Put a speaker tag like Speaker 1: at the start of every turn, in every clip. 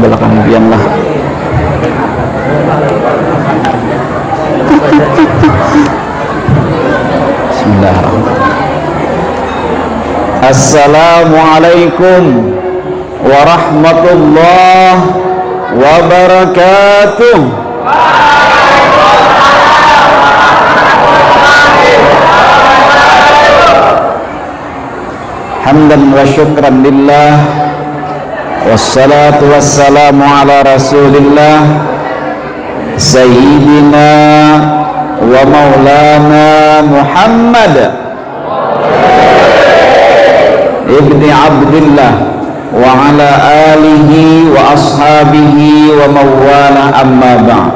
Speaker 1: belakang biarlah. Bismillahirrahmanirrahim. Assalamualaikum warahmatullahi wabarakatuh. Hamdan wa syukran lillah, wassalatu wassalamu ala rasulillah, sayyidina wa maulana Muhammad ibni Abdillah wa ala alihi wa ashabihi wa mawala, amma ba'd.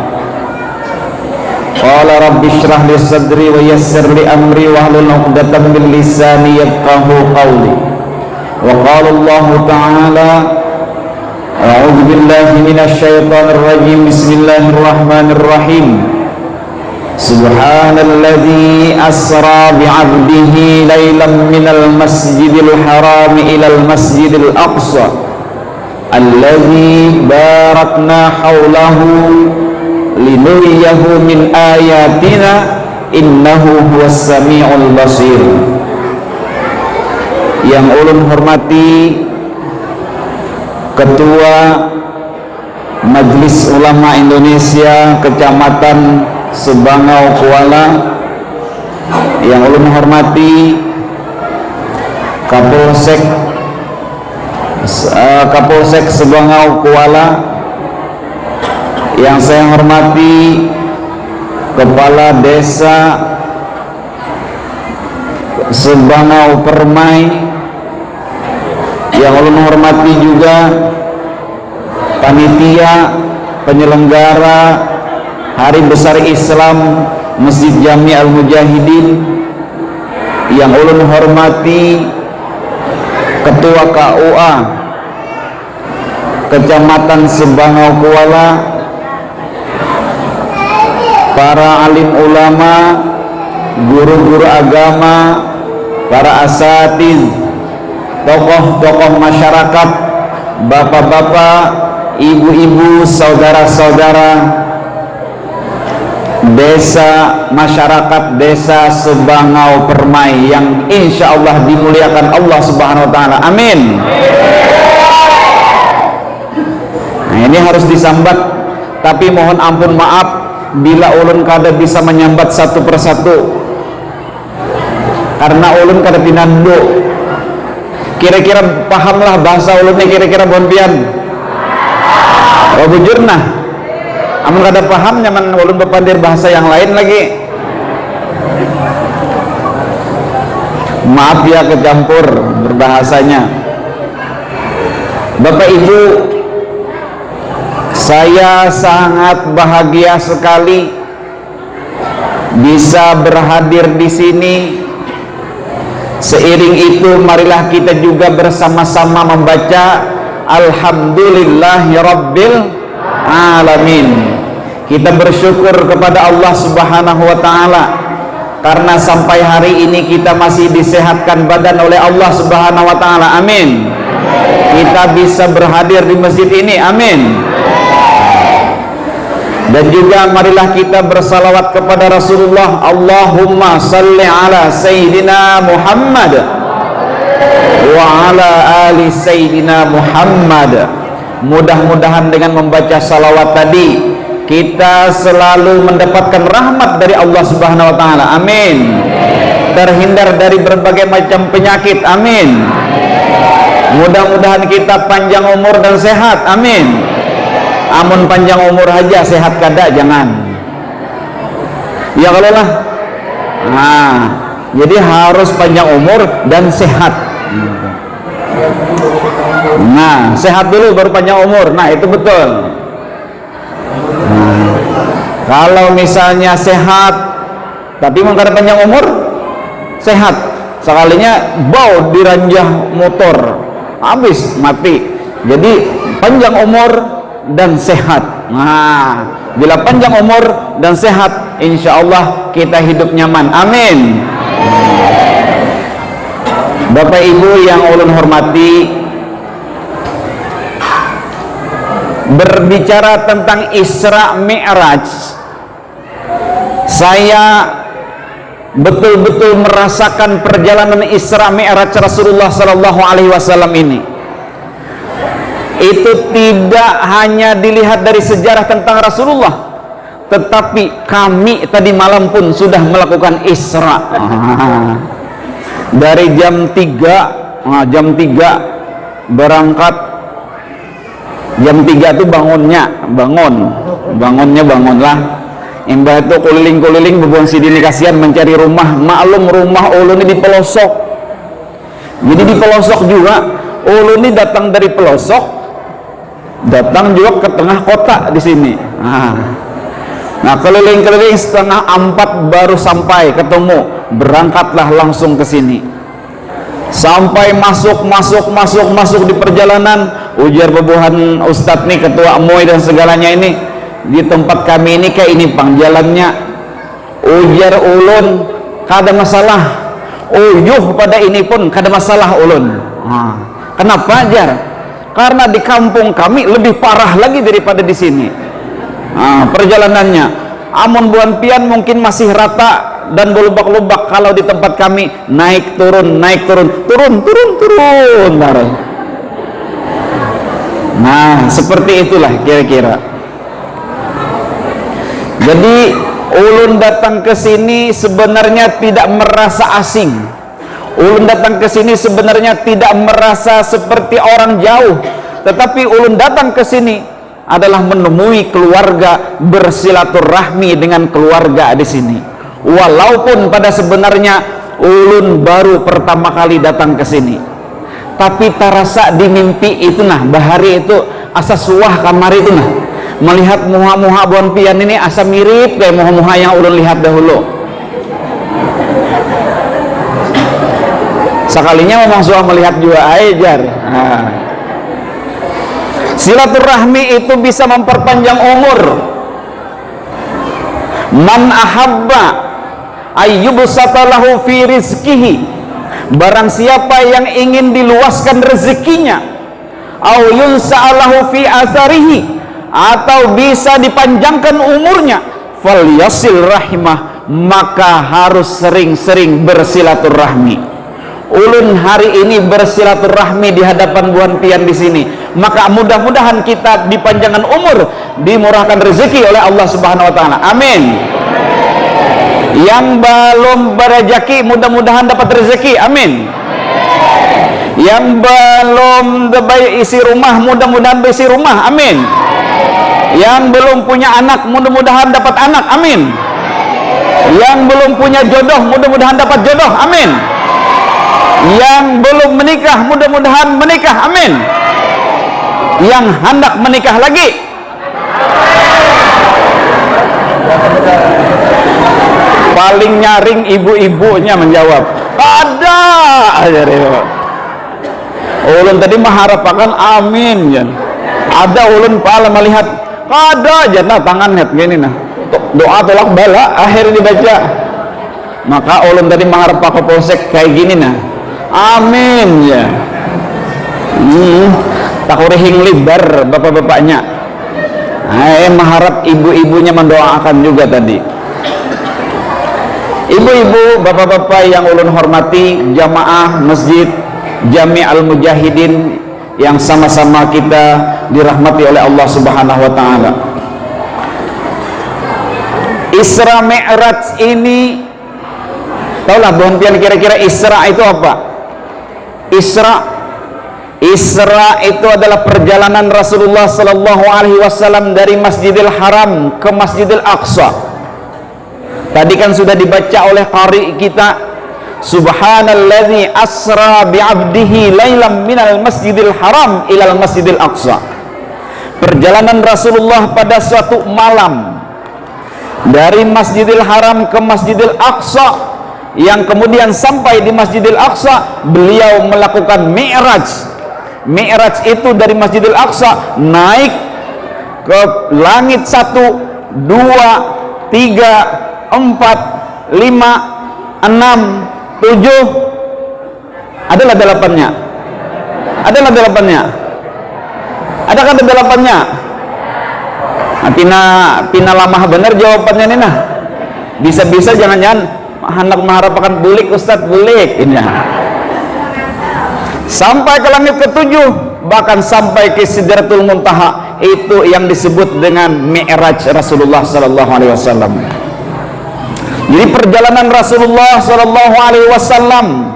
Speaker 1: Qala rabbi shrah li sadri wa yassir li amri wa hlul 'uqdatam min lisani yafqahu qawli. Wa qala Allah ta'ala a'udzu billahi minasy syaithanir rajim. Bismillahirrahmanirrahim. Subhanalladzi asra bi'abdihi lailan minal masjidil haram ilal masjidil aqsa alladzi barakna haulahu linuriyahu min ayatina innahu huwas sami'ul basir. Yang ulun hormati Ketua Majelis Ulama Indonesia Kecamatan Subangau Kuala, yang ulun hormati Kapolsek Subangau Kuala, yang saya hormati Kepala Desa Subangau Permai, yang ulun hormati juga panitia penyelenggara Hari Besar Islam Masjid Jami Al-Mujahidin, yang ulun hormati Ketua KUA Kecamatan Subangau Kuala, para alim ulama, guru-guru agama, para asatiz, tokoh-tokoh masyarakat, bapak-bapak, ibu-ibu, saudara-saudara desa, masyarakat desa Subangau Permai yang insya Allah dimuliakan Allah Subhanahu wa ta'ala, amin. Nah, ini harus disambat, tapi mohon ampun maaf bila ulun kada bisa menyambat satu persatu, karena ulun kada pinando. Kira-kira pahamlah bahasa ulunnya, kira-kira bonpian oh bujur nah, amun kada paham nyaman ulun bepandir bahasa yang lain lagi, maaf ya kecampur berbahasanya. Bapak Ibu, saya sangat bahagia sekali bisa berhadir di sini. Seiring itu marilah kita juga bersama-sama membaca Alhamdulillahirabbil alamin. Kita bersyukur kepada Allah Subhanahu wa ta'ala karena sampai hari ini kita masih disehatkan badan oleh Allah Subhanahu wa ta'ala, amin. Kita bisa berhadir di masjid ini, amin. Dan juga marilah kita bersalawat kepada Rasulullah. Allahumma salli ala Sayyidina Muhammad wa ala ali Sayyidina Muhammad. Mudah-mudahan dengan membaca salawat tadi kita selalu mendapatkan rahmat dari Allah Subhanahu wa ta'ala, amin. Terhindar dari berbagai macam penyakit, amin. Mudah-mudahan kita panjang umur dan sehat, amin. Amun panjang umur aja sehat kada jangan ya kalau lah. Nah, jadi harus panjang umur dan sehat. Nah, sehat dulu baru panjang umur. Nah, itu betul. Nah, kalau misalnya sehat tapi mau kada panjang umur, sehat sekalinya bau diranjah motor habis mati. Jadi panjang umur dan sehat. Nah, bila panjang umur dan sehat, insya Allah kita hidup nyaman, amin. Bapak Ibu yang ulun hormati, berbicara tentang Isra Mi'raj, saya betul-betul merasakan perjalanan Isra Mi'raj Rasulullah Sallallahu Alaihi Wasallam ini. Itu tidak hanya dilihat dari sejarah tentang Rasulullah, tetapi kami tadi malam pun sudah melakukan Isra. Dari jam 3 berangkat. Jam 3 itu bangunlah. Imbah itu keliling-keliling bebuan sidini kasihan mencari rumah. Maklum rumah ulun ini di pelosok. Jadi di pelosok juga ulun ini datang dari pelosok, datang juga ke tengah kota di sini. Nah, keliling-keliling setengah 4 baru sampai ketemu. Berangkatlah langsung ke sini. Sampai masuk di perjalanan, ujar bebuhan Ustadz nih, ketua MUI dan segalanya ini, di tempat kami ini kayak ini pang jalannya. Ujar ulun kada masalah, uyuh pada ini pun kada masalah ulun. Kenapa jar? Karena di kampung kami lebih parah lagi daripada di sini. Perjalanannya amun buan pian mungkin masih rata dan berlubak-lubak. Kalau di tempat kami naik turun bareng. Nah, seperti itulah kira-kira. Jadi ulun datang ke sini sebenarnya tidak merasa asing. Ulun datang ke sini sebenarnya tidak merasa seperti orang jauh, tetapi ulun datang ke sini adalah menemui keluarga, bersilaturahmi dengan keluarga di sini. Walaupun pada sebenarnya ulun baru pertama kali datang ke sini, tapi terasa di mimpi itu nah, bahari itu asa suah kamar itu nah, melihat muha-muha buan pian ini asa mirip kayak muha-muha yang ulun lihat dahulu. Sekalinya memang suah melihat juga ajar. Silaturahmi itu bisa memperpanjang umur. Man ahabba ayyubsatalahu fi rizkihi, barang siapa yang ingin diluaskan rezekinya, au yunsa'alahu fi asarihi, atau bisa dipanjangkan umurnya, falyasil rahimah, maka harus sering-sering bersilaturahmi. Ulun hari ini bersilaturahmi di hadapan buan pian di sini, maka mudah-mudahan kita dipanjangkan umur, dimurahkan rezeki oleh Allah Subhanahu wa taala. Amin. Yang belum berrezeki mudah-mudahan dapat rezeki. Amin. Yang belum isi rumah mudah-mudahan berisi rumah. Amin. Yang belum punya anak mudah-mudahan dapat anak. Amin. Yang belum punya jodoh mudah-mudahan dapat jodoh. Amin. Yang belum menikah mudah-mudahan menikah. Amin. Yang hendak menikah lagi, paling nyaring ibu-ibunya menjawab, ada aja deh. Ulun tadi mengharapkan amin ya. Ada ulun pala melihat ada aja nah tangan net gini nah, doa tolak bala akhir dibaca. Maka ulun tadi mengharapkan polsek kayak gini nah, amin ya. Takurihing libar bapak-bapaknya. Mengharap ibu-ibunya mendoakan juga tadi. Ibu-ibu, bapak-bapak yang ulun hormati, jamaah masjid Jami' Al-Mujahidin yang sama-sama kita dirahmati oleh Allah Subhanahu wa taala. Isra Mi'raj ini, taulah bukan pian kira-kira Isra itu apa? Isra itu adalah perjalanan Rasulullah Sallallahu Alaihi Wasallam dari Masjidil Haram ke Masjidil Aqsa. Tadi kan sudah dibaca oleh qari kita, Subhanalladzi asra bi'abdihi lailam minal Masjidil Haram ilal Masjidil Aqsa. Perjalanan Rasulullah pada suatu malam dari Masjidil Haram ke Masjidil Aqsa, yang kemudian sampai di Masjidil Aqsa beliau melakukan Mi'raj. Mi'raj itu dari Masjidil Aqsa naik ke langit 1, 2, 3, 4, 5, 6, 7. Adalah delapannya. Adakah ada delapannya? pina lamah bener jawabannya nih nah. Bisa-bisa jangan-jangan hendak mengharapkan bulik Ustadz, bulik ini. Sampai ke langit ketujuh, bahkan sampai ke Sidratul Muntaha, itu yang disebut dengan Mi'raj Rasulullah sallallahu alaihi wasallam. Jadi perjalanan Rasulullah sallallahu alaihi wasallam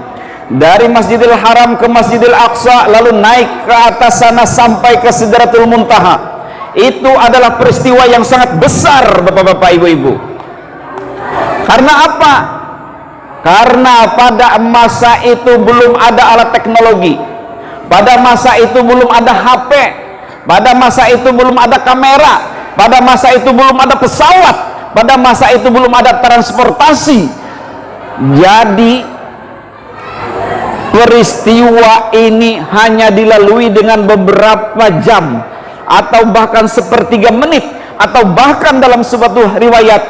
Speaker 1: dari Masjidil Haram ke Masjidil Aqsa, lalu naik ke atas sana sampai ke Sidratul Muntaha, itu adalah peristiwa yang sangat besar Bapak-bapak, Ibu-ibu. Karena apa? Karena pada masa itu belum ada alat teknologi, pada masa itu belum ada HP, pada masa itu belum ada kamera, pada masa itu belum ada pesawat, pada masa itu belum ada transportasi. Jadi peristiwa ini hanya dilalui dengan beberapa jam, atau bahkan sepertiga menit, atau bahkan dalam suatu riwayat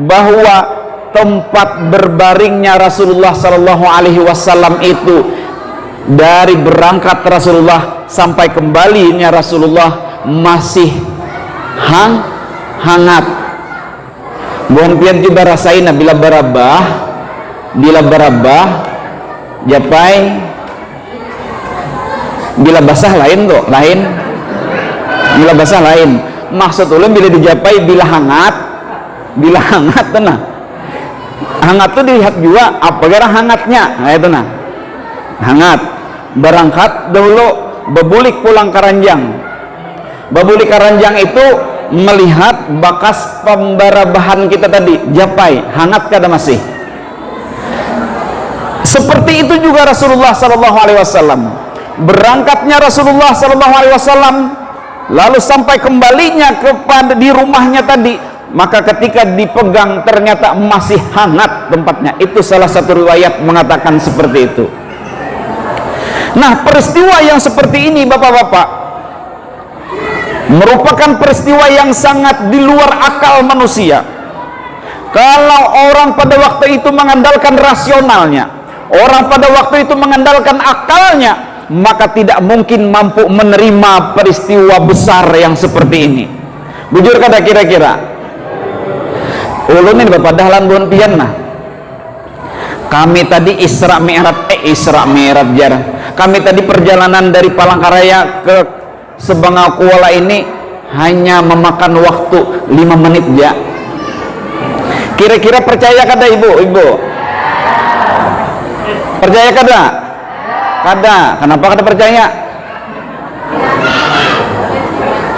Speaker 1: bahwa tempat berbaringnya Rasulullah sallallahu alaihi wasallam itu, dari berangkat Rasulullah sampai kembalinya Rasulullah, masih hangat. Bukan pian juga rasain bila barabah japai, bila basah lain tuh lain, bila basah lain. Maksud ulun bila dijapai bila hangat tenang. Hangat tuh dilihat juga apa gara hangatnya, nah itu nah. Hangat. Berangkat dahulu, bebulik pulang Karanjang. Bebulik Karanjang itu melihat bekas pembarabahan kita tadi, japai, hangat kada masih. Seperti itu juga Rasulullah sallallahu alaihi wasallam. Berangkatnya Rasulullah sallallahu alaihi wasallam, lalu sampai kembalinya kepada di rumahnya tadi, maka ketika dipegang ternyata masih hangat tempatnya. Itu salah satu riwayat mengatakan seperti itu. Nah, peristiwa yang seperti ini Bapak-bapak merupakan peristiwa yang sangat di luar akal manusia. Kalau orang pada waktu itu mengandalkan rasionalnya, orang pada waktu itu mengandalkan akalnya, maka tidak mungkin mampu menerima peristiwa besar yang seperti ini. Bujur kada kira-kira? Ulun ini Bapak dahlan buan pian nah. Kami tadi Isra Mi'raj jar. Kami tadi perjalanan dari Palangkaraya ke Sebangau Kuala ini hanya memakan waktu 5 menit ya. Kira-kira percaya kada ibu? Percaya kada? Kada. Kenapa kada percaya?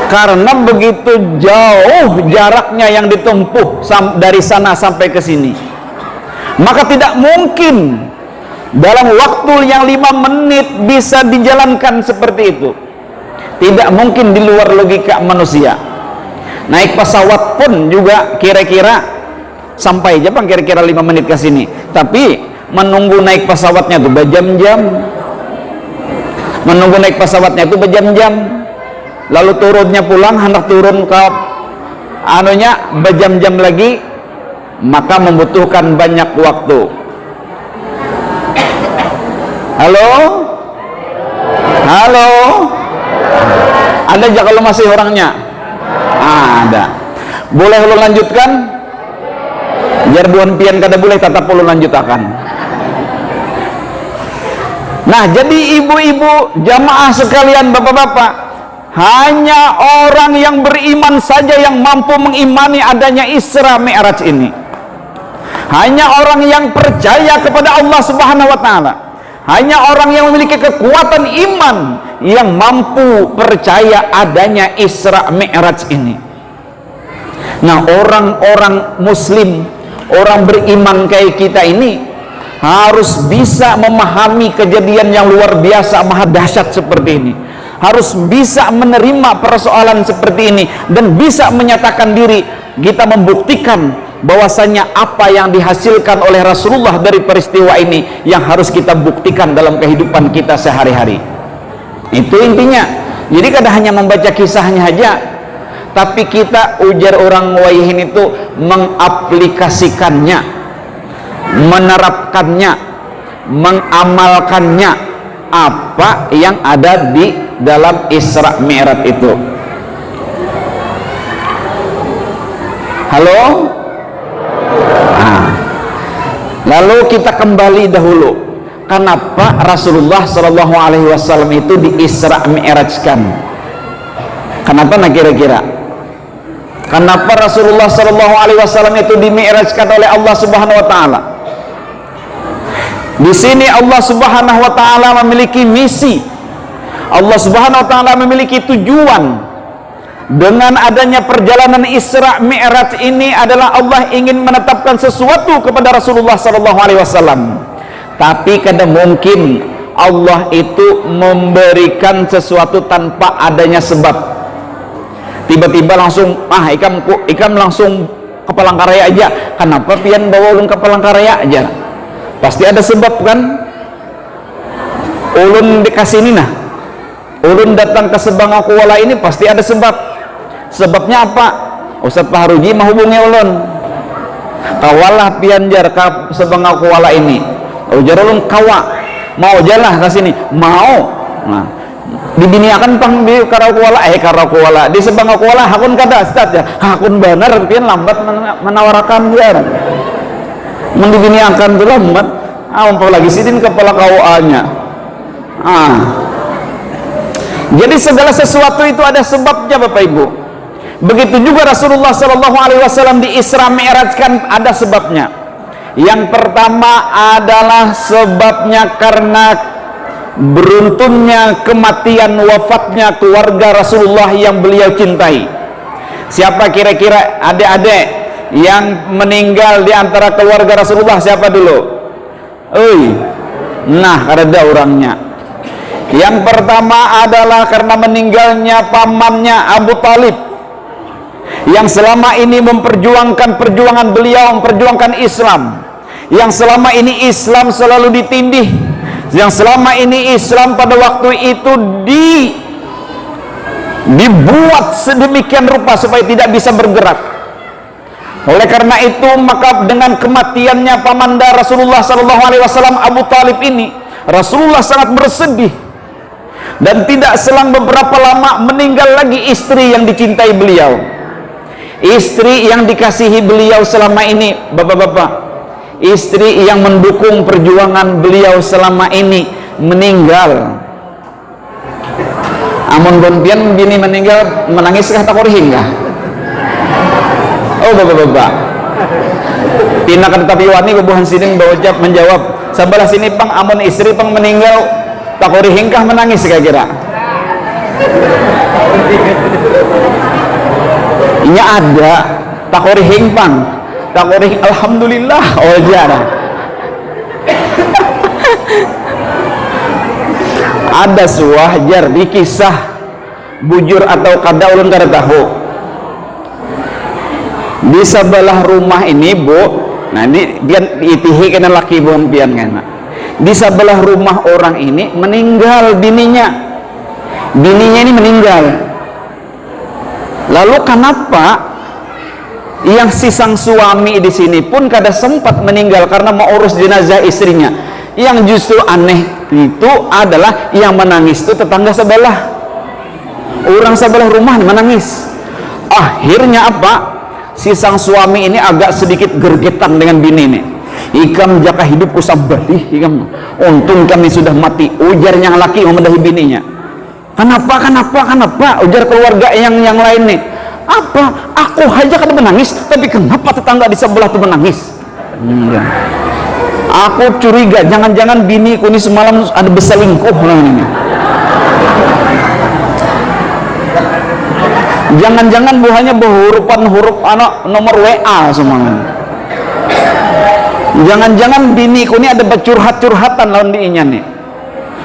Speaker 1: Karena begitu jauh jaraknya yang ditempuh dari sana sampai ke sini, maka tidak mungkin dalam waktu yang 5 menit bisa dijalankan seperti itu. Tidak mungkin di luar logika manusia. Naik pesawat pun juga kira-kira sampai aja bang kira-kira 5 menit ke sini, tapi menunggu naik pesawatnya itu berjam-jam, menunggu naik pesawatnya itu berjam-jam, lalu turunnya pulang, hendak turun ke anunya berjam-jam lagi, maka membutuhkan banyak waktu. Halo? Ada aja kalau masih orangnya? Ada. Boleh lo lanjutkan? Biar buan pian kada boleh tetap lo lanjutkan. Nah, jadi ibu-ibu, jamaah sekalian, bapak-bapak, hanya orang yang beriman saja yang mampu mengimani adanya Isra Mi'raj ini. Hanya orang yang percaya kepada Allah Subhanahu wa taala, hanya orang yang memiliki kekuatan iman yang mampu percaya adanya Isra Mi'raj ini. Nah, orang-orang muslim, orang beriman kayak kita ini harus bisa memahami kejadian yang luar biasa maha dahsyat seperti ini, harus bisa menerima persoalan seperti ini, dan bisa menyatakan diri kita membuktikan bahwasanya apa yang dihasilkan oleh Rasulullah dari peristiwa ini yang harus kita buktikan dalam kehidupan kita sehari-hari. Itu intinya. Jadi kada hanya membaca kisahnya aja, tapi kita ujar orang waihin itu mengaplikasikannya, menerapkannya, mengamalkannya apa yang ada di dalam Isra Mi'raj itu. Halo? Nah, lalu kita kembali dahulu. Kenapa Rasulullah Shallallahu Alaihi Wasallam itu di Isra Mi'rajkan? Kenapa nak kira-kira? Kenapa Rasulullah Shallallahu Alaihi Wasallam itu di Mi'rajkan oleh Allah Subhanahu Wa Taala? Di sini Allah Subhanahu Wa Taala memiliki misi. Allah Subhanahu Wa Taala memiliki tujuan. Dengan adanya perjalanan Isra Mi'raj ini adalah Allah ingin menetapkan sesuatu kepada Rasulullah Sallallahu Alaihi Wasallam. Tapi kadang mungkin Allah itu memberikan sesuatu tanpa adanya sebab. Tiba-tiba langsung, ikam langsung ke Palangkaraya aja. Kenapa pian bawa ulun ke Palangkaraya aja? Pasti ada sebab kan? Ulun dikasih ini nah. Ulun datang ke Sebangau Kuala ini pasti ada sebab. Sebabnya apa? Ustaz Paharuji menghubungi ulun. Kawalah pianjar ke Sebangau Kuala ini. Ujar ulun kawa. Mau jalah ke sini. Mau. Nah, dibiniakan pang di Karau Kuala. Di Sebangau Kuala hakun kada Ustaz ya. Hakun benar pian lambat menawarkan dia. Mendibiniakan tu lambat. Apalagi sidin kepala KUA-nya. Jadi segala sesuatu itu ada sebabnya Bapak Ibu. Begitu juga Rasulullah Sallallahu Alaihi Wasallam di Isra Mi'rajkan ada sebabnya. Yang pertama adalah sebabnya karena beruntungnya kematian wafatnya keluarga Rasulullah yang beliau cintai. Siapa kira-kira adik-adik yang meninggal di antara keluarga Rasulullah? Siapa dulu? Nah, ada orangnya. Yang pertama adalah karena meninggalnya pamannya Abu Talib, yang selama ini memperjuangkan perjuangan beliau, memperjuangkan Islam, yang selama ini Islam selalu ditindih, yang selama ini Islam pada waktu itu dibuat sedemikian rupa supaya tidak bisa bergerak. Oleh karena itu maka dengan kematiannya pamanda Rasulullah Sallallahu Alaihi Wasallam Abu Talib ini, Rasulullah sangat bersedih. Dan tidak selang beberapa lama meninggal lagi istri yang dicintai beliau, istri yang dikasihi beliau selama ini. Bapak-bapak, istri yang mendukung perjuangan beliau selama ini meninggal. Amun bontian bini meninggal, menangis kah tak korihing kah? Oh bapak-bapak, tinakan tapi wani kebuhan sini menjawab sebelah sini pang amun istri pang meninggal tak korihing kah menangis kira-kira? Ini ada tak korihing pang, tak korihing alhamdulillah. Oh jara ada suahjar di kisah bujur atau kada ulun kada tahu. Di sebelah rumah ini Bu, nah ini pian itihi kena laki buan pian kena. Di sebelah rumah orang ini meninggal bininya ini meninggal. Lalu kenapa yang si sang suami di sini pun kada sempat meninggal karena mau urus jenazah istrinya? Yang justru aneh itu adalah yang menangis itu tetangga sebelah, orang sebelah rumah menangis. Akhirnya apa? Si sang suami ini agak sedikit gergetan dengan bini ini. Ikam jaka hidupku sambali, ikam untung kami sudah mati. Ujarnya laki memadahi bininya. Kenapa? Ujar keluarga yang lain nih. Apa? Aku aja kan menangis, tapi kenapa tetangga di sebelah tuh menangis? Aku curiga, jangan-jangan biniku ini semalam ada berselingkuh ini. Jangan-jangan buahnya huruf nomor WA semuanya. Jangan-jangan biniku ini ada bercurhat-curhatan lawan diinya nih.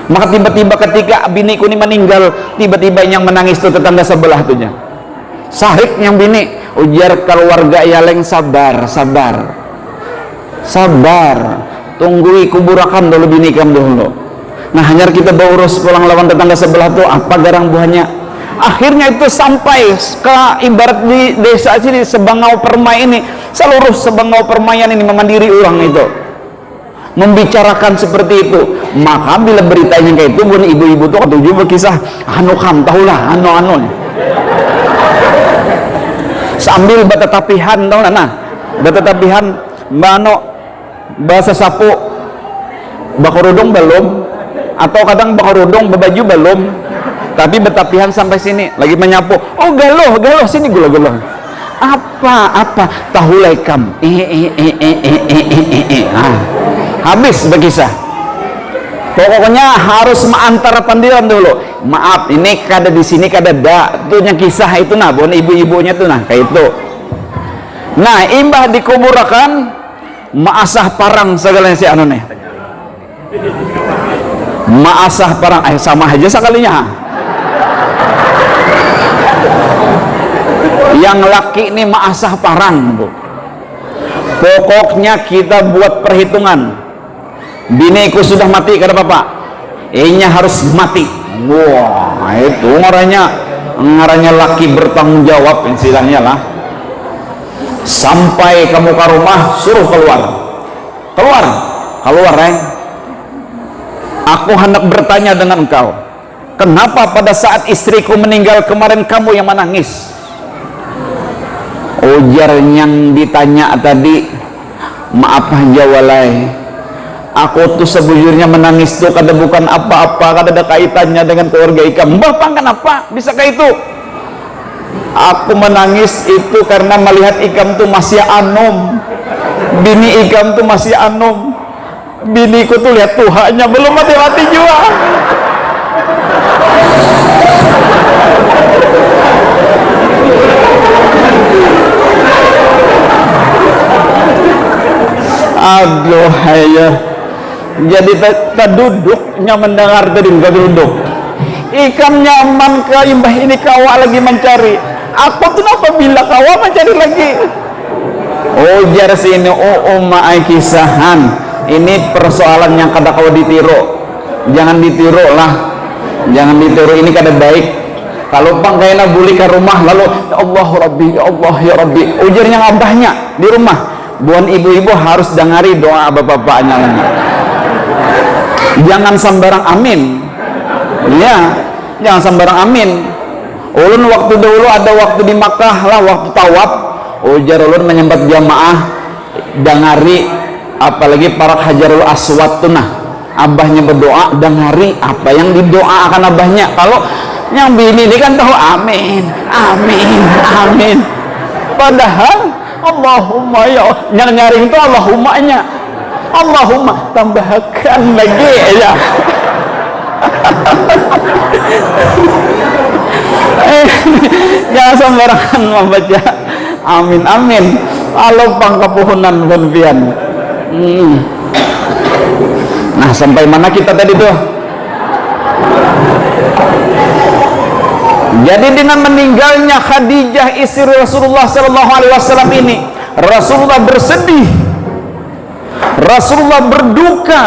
Speaker 1: Maka tiba-tiba ketika biniku ini meninggal, tiba-tiba yang menangis itu tetangga sebelah tuhnya. Sahik yang bini, ujar keluarga Yaleng sabar. Tunggui kuburakan dulu bini kamu dulu. Nah hanya kita berurus pulang lawan tetangga sebelah tuh apa garang buahnya. Akhirnya itu sampai ke ibarat di desa sini Sebangau Permai ini, seluruh Sebangau Permaian ini memandiri orang itu membicarakan seperti itu. Maka bila beritanya kayak itu, bukan ibu-ibu tuh ketujuh berkisah anu kam tahulah anu sambil batatapihan tau nah batatapihan mano bahasa sapu bakurudung belum, atau kadang bakurudung bebaju belum, tapi batapihan sampai sini lagi menyapu, oh galoh sini gula apa tahu lekam habis berkisah. Pokoknya harus antara pandiran dulu. Maaf, ini kada di sini kada da. Tuh yang kisah itu nah, bukan ibu-ibunya tuh nah, kayak itu. Nah, imbah dikuburakan maasah parang segalanya si anu nih. Maasah parang sama aja sekalinya. Yang laki ini maasah parang, Bu. Pokoknya kita buat perhitungan. Bineku sudah mati kata bapak, nya harus mati. Wah, itu ngaranya laki bertanggung jawab istilahnya lah. Sampai kamu ke rumah suruh keluar aku hendak bertanya dengan engkau, kenapa pada saat istriku meninggal kemarin kamu yang menangis? Ujar yang ditanya tadi, maaf jawalai, aku tuh sebujurnya menangis tuh kada bukan apa-apa, kada ada kaitannya dengan keluarga Ikam. Bapak kenapa bisa kayak itu? Aku menangis itu karena melihat Ikam tuh masih anom, bini Ikam tuh masih anom, biniku tuh lihat Tuhannya belum mati-mati juga. Aduh, ayo. Jadi tak duduknya mendengar tadi nggak duduk. Ikam nyaman ke imbah ini kawa lagi mencari. Aku tuh apabila kawa mencari lagi. Ujar sini, maai kisahan. Ini persoalan yang kada kau ditiru. Jangan ditiru lah. Jangan ditiru, ini kada baik. Kalau pangkaina buli ke rumah lalu ya Allah Rabbi, ya Allah ya Rabbi. Ujarnya abahnya di rumah. Buan ibu-ibu harus dengari doa bapak-bapaknya lagi. Jangan sembarang amin ya, jangan sembarang amin. Ulun waktu dahulu ada waktu di Makkah lah, waktu tawaf, ujar ulun menyembah jamaah dengari, apalagi para Hajarul Aswad tuh nah, abahnya berdoa dengari apa yang didoakan abahnya. Kalau yang bini ini kan tahu amin amin, padahal Allahumma ya yang nyari itu Allahumma-nya, Allahumma tambahkan lagi ya. Jangan sembarangan membaca amin amin kalau pangkapuhunan konfian. Nah, sampai mana kita tadi tuh? Jadi dengan meninggalnya Khadijah istri Rasulullah Sallallahu Alaihi Wasallam ini, Rasulullah bersedih, Rasulullah berduka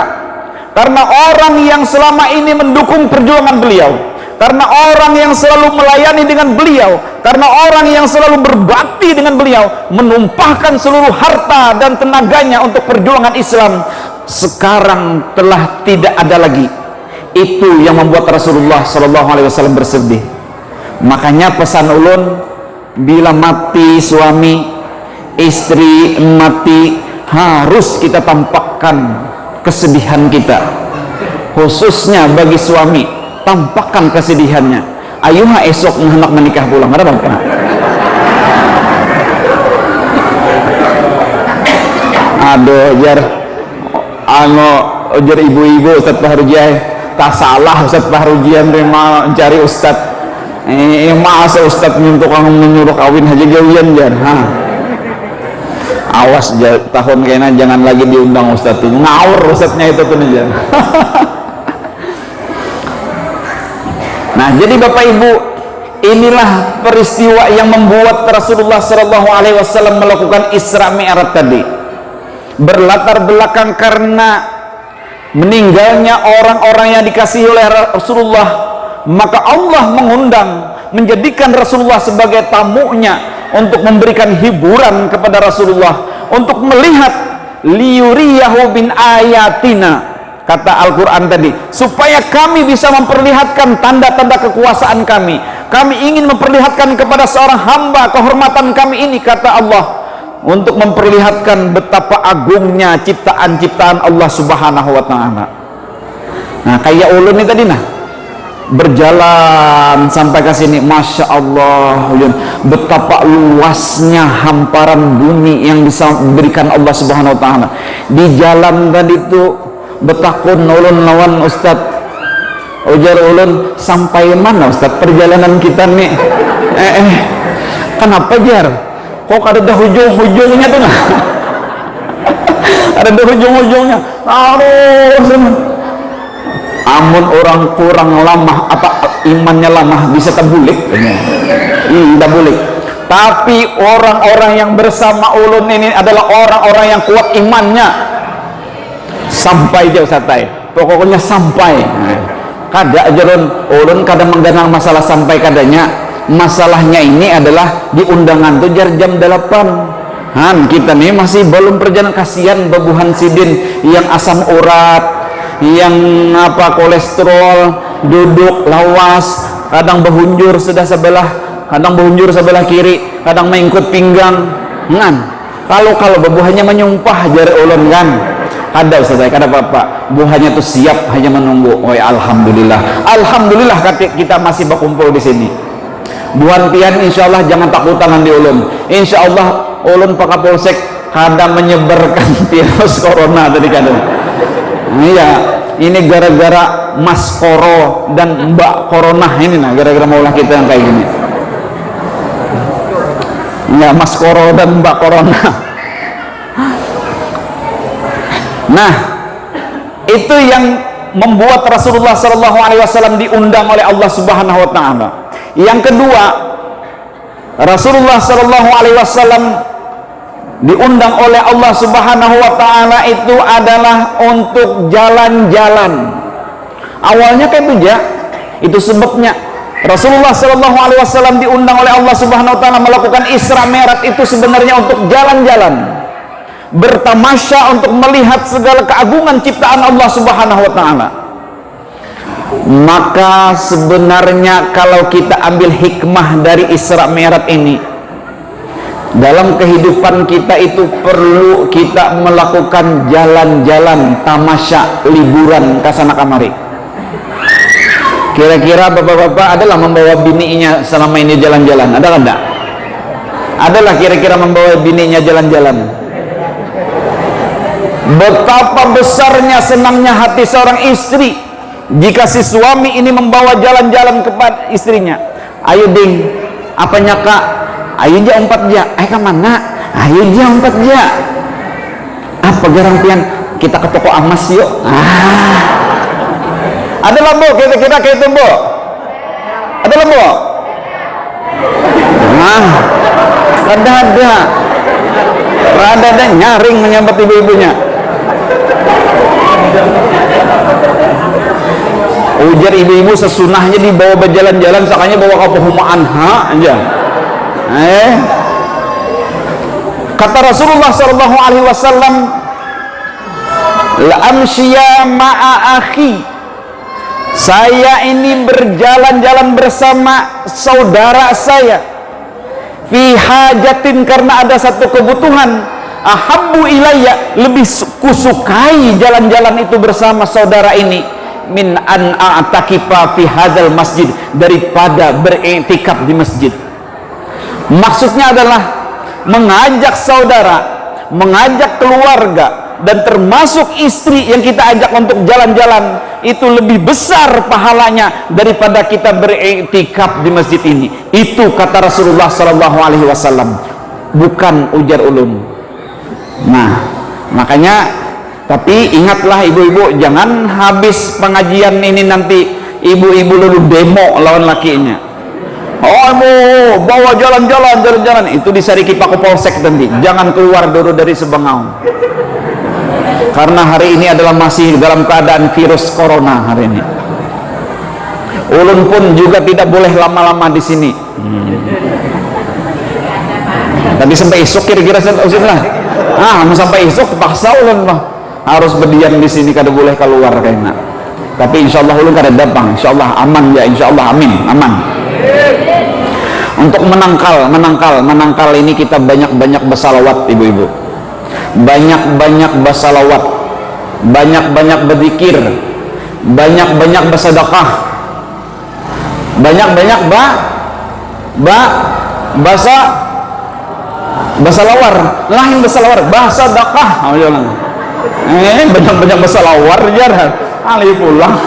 Speaker 1: karena orang yang selama ini mendukung perjuangan beliau, karena orang yang selalu melayani dengan beliau, karena orang yang selalu berbakti dengan beliau, menumpahkan seluruh harta dan tenaganya untuk perjuangan Islam, sekarang telah tidak ada lagi. Itu yang membuat Rasulullah Sallallahu Alaihi Wasallam bersedih. Makanya pesan ulun, bila mati suami, istri mati, harus kita tampakkan kesedihan kita, khususnya bagi suami, tampakkan kesedihannya. Ayo esok hendak menikah pulang, ada apa? Aduh, jar ibu-ibu Ustaz Fahrujiyah, tak salah Ustaz Fahrujiyah mencari Ustaz. Masa Ustaz tukang menyuruh kawin aja gawian jar. Awas tahun kayaknya jangan lagi diundang Ustaz tuh, ngawur Ustaznya itu tuh jar. Nah, jadi Bapak Ibu, inilah peristiwa yang membuat Rasulullah Shallallahu Alaihi Wasallam melakukan Isra Mi'raj tadi. Berlatar belakang karena meninggalnya orang-orang yang dikasihi oleh Rasulullah, maka Allah mengundang, menjadikan Rasulullah sebagai tamunya untuk memberikan hiburan kepada Rasulullah, untuk melihat liyuriyahu bin ayatina, kata Al-Quran tadi, supaya kami bisa memperlihatkan tanda-tanda kekuasaan kami. kami ingin memperlihatkan kepada seorang hamba kehormatan kami ini, kata Allah, untuk memperlihatkan betapa agungnya ciptaan-ciptaan Allah Subhanahu wa Ta'ala. Nah, kayak ulun ini tadi nah, berjalan sampai ke sini, masya Allah, betapa luasnya hamparan bumi yang bisa berikan Allah Subhanahu Wa Ta'ala. Di jalan tadi itu betakun ulun lawan Ustadz, ujar ulun, sampai mana Ustadz perjalanan kita nih? Kenapa jar? Kok ada hujung-hujungnya tuh nah? Ada hujung-hujungnya. Amun orang kurang lamah apa imannya lamah bisa terbulik? Tidak bulik. Tapi orang-orang yang bersama ulun ini adalah orang-orang yang kuat imannya. Sampai jauh satai. Pokoknya sampai. Kada ajaran ulun kadang mengganang masalah sampai kadanya. Masalahnya ini adalah di undangan tuh jam 8. Kita nih masih belum perjalanan, kasihan babuhan sidin yang asam urat, yang kolesterol, duduk lawas, kadang berhunjur sudah sebelah, kadang berhunjur sebelah kiri, kadang mengikut pinggang. Kalau babuhannya menyumpah jar ulun kan. Kada Ustaz, kada apa-apa. Buahnya tuh siap hanya menunggu. Oh ya, alhamdulillah. Alhamdulillah kita masih berkumpul di sini. Buan pian insyaallah jangan takutan di ulun. Insyaallah ulun Pak Kapolsek kada menyebarkan virus corona tadi kada. Iya, ini gara-gara Mas Koro dan Mbak Corona ini nah, gara-gara maulah kita yang kayak gini. Ya, Mas Koro dan Mbak Corona. Nah, itu yang membuat Rasulullah SAW diundang oleh Allah Subhanahu Wa Taala. Yang kedua, Rasulullah SAW diundang oleh Allah Subhanahu Wa Taala itu adalah untuk jalan-jalan. Awalnya kayak itu ya, itu sebabnya Rasulullah SAW diundang oleh Allah Subhanahu Wa Taala melakukan Isra Mi'raj itu sebenarnya untuk jalan-jalan, bertamasya, untuk melihat segala keagungan ciptaan Allah Subhanahu Wa Taala. Maka sebenarnya kalau kita ambil hikmah dari Isra Mi'raj ini, dalam kehidupan kita itu perlu kita melakukan jalan-jalan, tamasya, liburan kasana kamari. Kira-kira bapak-bapak adalah membawa bininya selama ini jalan-jalan? Ada kan enggak? Adalah kira-kira membawa bininya jalan-jalan? Betapa besarnya senangnya hati seorang istri jika si suami ini membawa jalan-jalan kepada istrinya. Ayo ding, apanya kak? Ayo ja 4 ja. Ke mana? Ayo ja 4 ja. Apa garang pian? Kita ke toko emas yuk. Adalah bu, kira-kira kayak itu bu. Adalah bu. Ada nyaring menyambat ibu-ibunya. Ujar ibu-ibu sesunahnya dibawa berjalan-jalan, sakanya bawa ke pehumaan aja. Kata Rasulullah SAW, la amshiya ma'a akhi, saya ini berjalan-jalan bersama saudara saya, fi hajatin, karena ada satu kebutuhan, ahabbu ilayya, lebih kusukai jalan-jalan itu bersama saudara ini, min an a'takifa fi hadzal masjid, daripada beriktikaf di masjid. Maksudnya adalah mengajak saudara, mengajak keluarga, dan termasuk istri yang kita ajak untuk jalan-jalan, itu lebih besar pahalanya daripada kita beriktikaf di masjid ini. Itu kata Rasulullah SAW, bukan ujar ulun. Nah, makanya, tapi ingatlah ibu-ibu, jangan habis pengajian ini nanti ibu-ibu lalu demo lawan lakinya. Oh, bawa jalan-jalan, itu disariki Pak Polsek nanti. Jangan keluar dulu dari Sebangau. Karena hari ini adalah masih dalam keadaan virus corona hari ini. Ulun pun juga tidak boleh lama-lama di sini. Tadi sampai esok kira-kira lah. Sampai esok terpaksa ulun harus berdiam di sini, kada boleh keluar kayaknya. Tapi insyaallah ulun kada datang, insyaallah aman ya, insyaallah amin, aman. Untuk menangkal ini kita banyak-banyak bersalawat ibu-ibu, banyak-banyak bersalawat, banyak-banyak berzikir, banyak-banyak bersedekah, banyak-banyak bersalawar, lain bersalawar, bahasa dakah, banyak-banyak bersalawar jarang, alih pulang,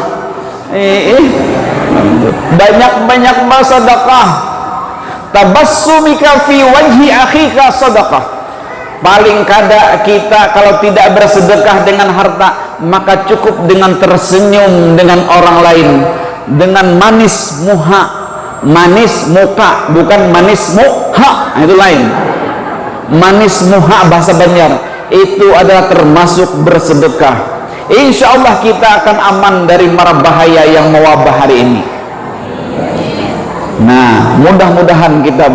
Speaker 1: banyak-banyak bersedekah, tabassumika fi wajhi akhika sadaqah. Paling kada kita kalau tidak bersedekah dengan harta, maka cukup dengan tersenyum dengan orang lain, dengan manis muha, manis muka, bukan manis muha, itu lain. Manis muha bahasa Banjar itu adalah termasuk bersedekah. Insya Allah kita akan aman dari mara bahaya yang mewabah hari ini. Nah, mudah-mudahan kita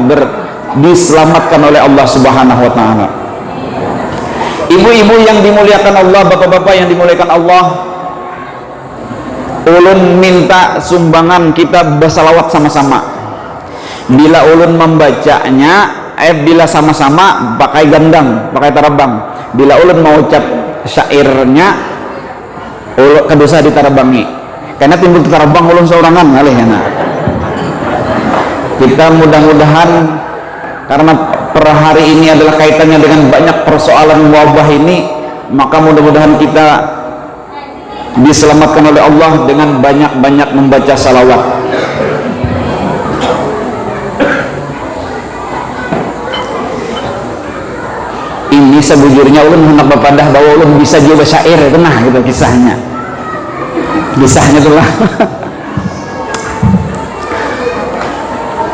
Speaker 1: diselamatkan oleh Allah Subhanahu wa taala. Ibu-ibu yang dimuliakan Allah, bapak-bapak yang dimuliakan Allah, ulun minta sumbangan kita bersalawat sama-sama. Bila ulun membacanya, bila sama-sama pakai gandang, pakai tarabang. Bila ulun mau ucap syairnya, kedosa ditarabangi. Karena timbul tarabang ulun seorangan kali ya. Kita mudah-mudahan, karena per hari ini adalah kaitannya dengan banyak persoalan wabah ini, maka mudah-mudahan kita diselamatkan oleh Allah dengan banyak-banyak membaca salawat. Ini sebujurnya ulun hendak berpadah bahwa ulun bisa juga syair itu, nah gitu kisahnya itulah.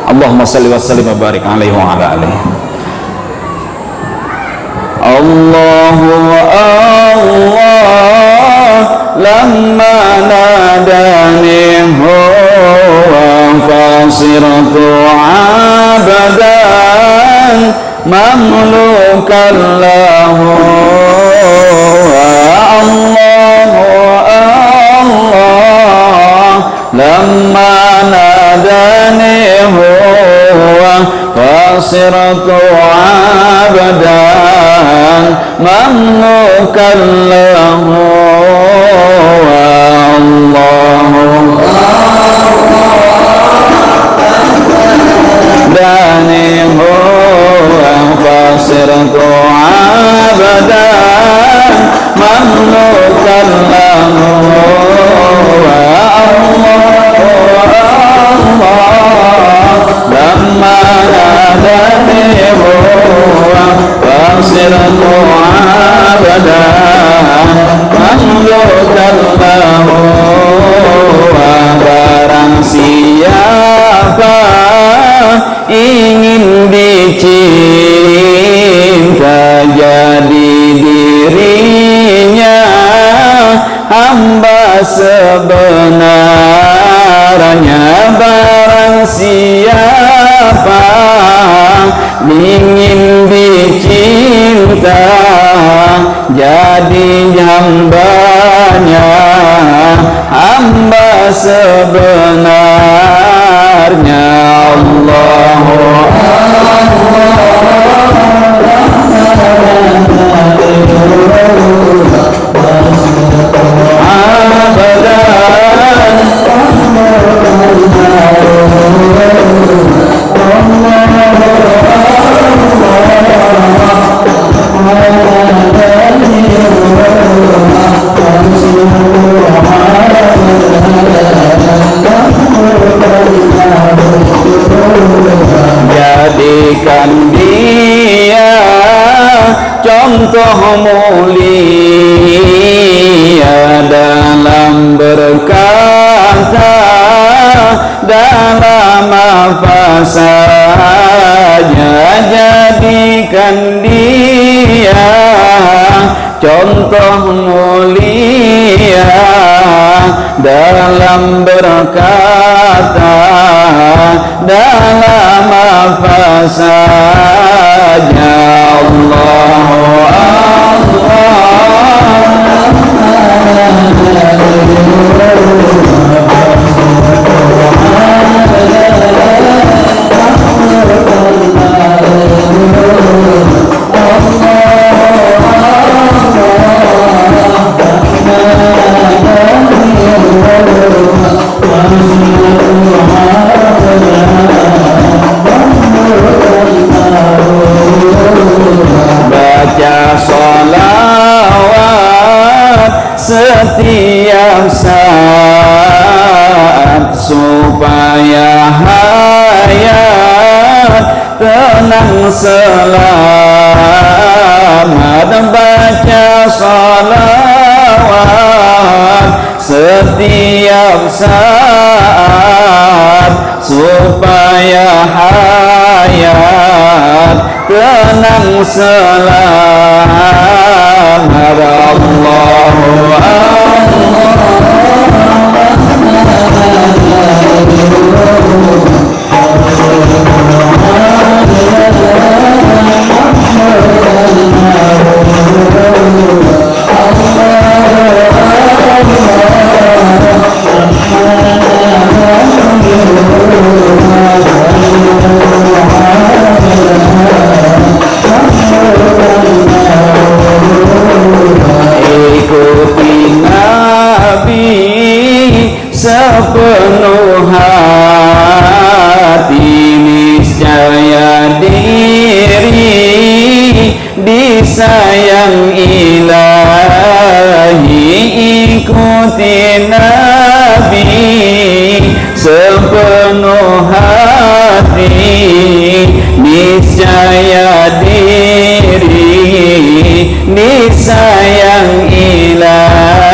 Speaker 1: Allahumma salli wa sallim wa barik alaihi wa ala alihi. Allahu Allah lamma nadani huwa fasiratu abadan mamlukan lahu. Allahu Allah lamma nadani huwa fasiratu abadan mamlukan lahu. Allahu dani huwa fasiratu abadan mamlukan lahu. Lamma nadani huwa fasiratu abadan mamlukan lahu. Barang siapa ingin dicinta jadi dirinya hamba sebenarnya. Barang siapa ingin dicinta jadi hambanya, hamba sebenarnya. Allahu jadikan dia contoh mulia dalam berkata, dalam apa saja. Jadikan dia contoh mulia dalam berkata, dalam apa saja. Allahu Allah setiap saat, supaya hayat tenang selamat, baca salawat setiap saat, supaya hayat tenang selamat. Allahu ikuti Nabi sepenuh hati, niscaya diri disayang Ilahi. Ikuti Nabi sepenuh hati, niscaya diri disayang Ilahi.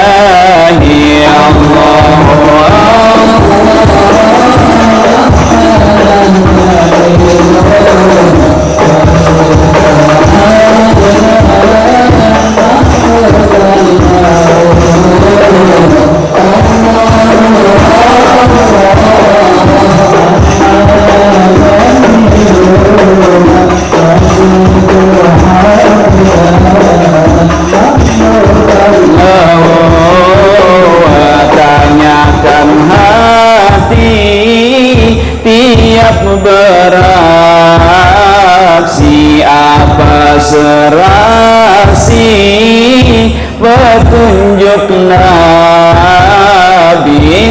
Speaker 1: Tanyakan hati tiap beraksi, apa serasi petunjuk Nabi.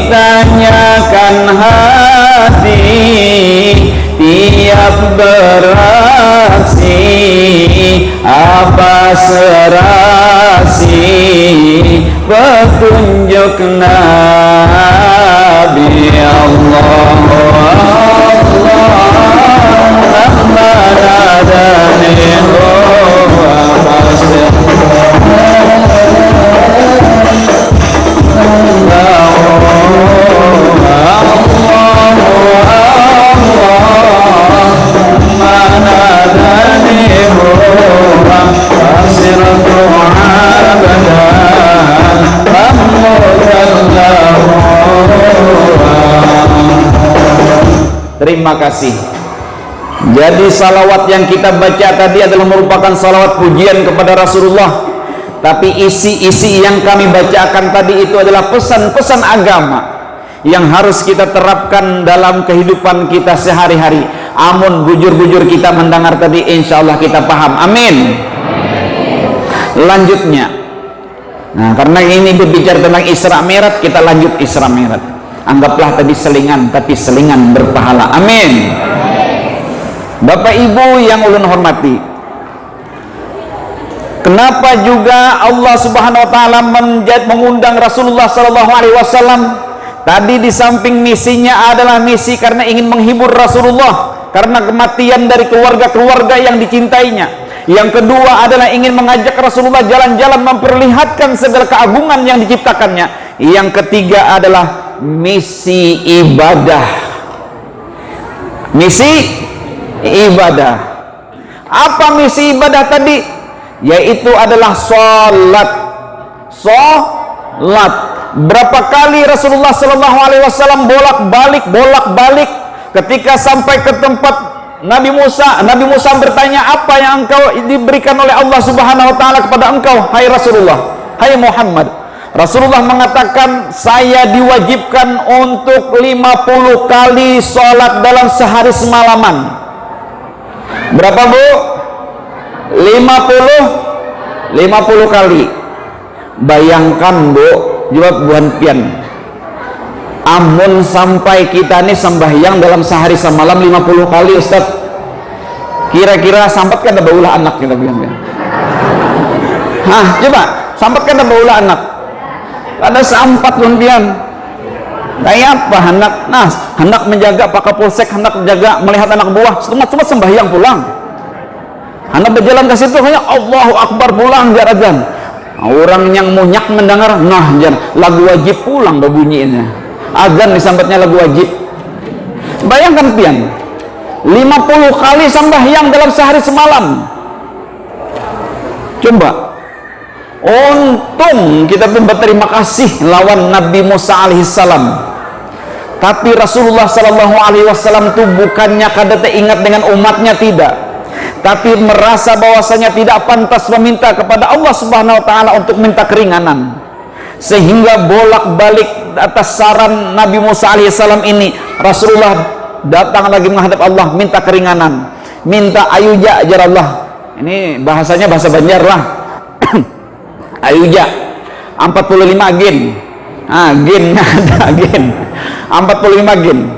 Speaker 1: Tanyakan hati tiap beraksi, apa serasi petunjuk Nabi. Allahu Terima kasih. Jadi salawat yang kita baca tadi adalah merupakan salawat pujian kepada Rasulullah, tapi isi-isi yang kami bacakan tadi itu adalah pesan-pesan agama yang harus kita terapkan dalam kehidupan kita sehari-hari. Amun bujur-bujur kita mendengar tadi, insya Allah kita paham. Amin. Lanjutnya, nah karena ini berbicara tentang Isra Mi'raj, kita lanjut Isra Mi'raj. Anggaplah tadi selingan, tapi selingan berpahala. Amin. Bapak Ibu yang ulun hormati, kenapa juga Allah Subhanahu wa taala mengundang Rasulullah sallallahu alaihi wasallam? Tadi di samping misinya adalah misi karena ingin menghibur Rasulullah karena kematian dari keluarga-keluarga yang dicintainya. Yang kedua adalah ingin mengajak Rasulullah jalan-jalan memperlihatkan segala keagungan yang diciptakannya. Yang ketiga adalah misi ibadah. Misi ibadah. Apa misi ibadah tadi? Yaitu adalah sholat. Sholat. Berapa kali Rasulullah SAW bolak-balik ketika sampai ke tempat Nabi Musa bertanya, apa yang engkau diberikan oleh Allah Subhanahu wa taala kepada engkau, hai Rasulullah, hai Muhammad? Rasulullah mengatakan, saya diwajibkan untuk 50 kali sholat dalam sehari semalaman. Berapa Bu? 50 kali. Bayangkan Bu, jawab Buan Pian, amun sampai kita nih sembahyang dalam sehari semalam 50 kali Ustaz, kira-kira sampat kan ada baulah anak kita bilang. Hah, coba sampat kan ada baulah anak. Kada seampat pun pian. Kayak apa hendak menjaga Pak Kapolsek, hendak menjaga melihat anak buah, cuma sembahyang pulang. Hendak berjalan ke situ hanya Allahu Akbar pulang biar azan. Orang yang munyak mendengar, nah lagu wajib pulang berbunyinya. Azan disambutnya lagu wajib. Bayangkan pian, 50 kali sembahyang dalam sehari semalam. Coba, untung kita pun berterima kasih lawan Nabi Musa alaihissalam. Tapi Rasulullah sallallahu alaihi wasallam itu bukannya kada ingat dengan umatnya, tidak, tapi merasa bahwasanya tidak pantas meminta kepada Allah Subhanahu wa taala untuk minta keringanan, sehingga bolak-balik atas saran Nabi Musa alaihissalam ini Rasulullah datang lagi menghadap Allah minta keringanan, minta ayuja ajar Allah. Ini bahasanya bahasa Banjar lah. Ayuja 45 gin. Ginnya ada gin 45 gin.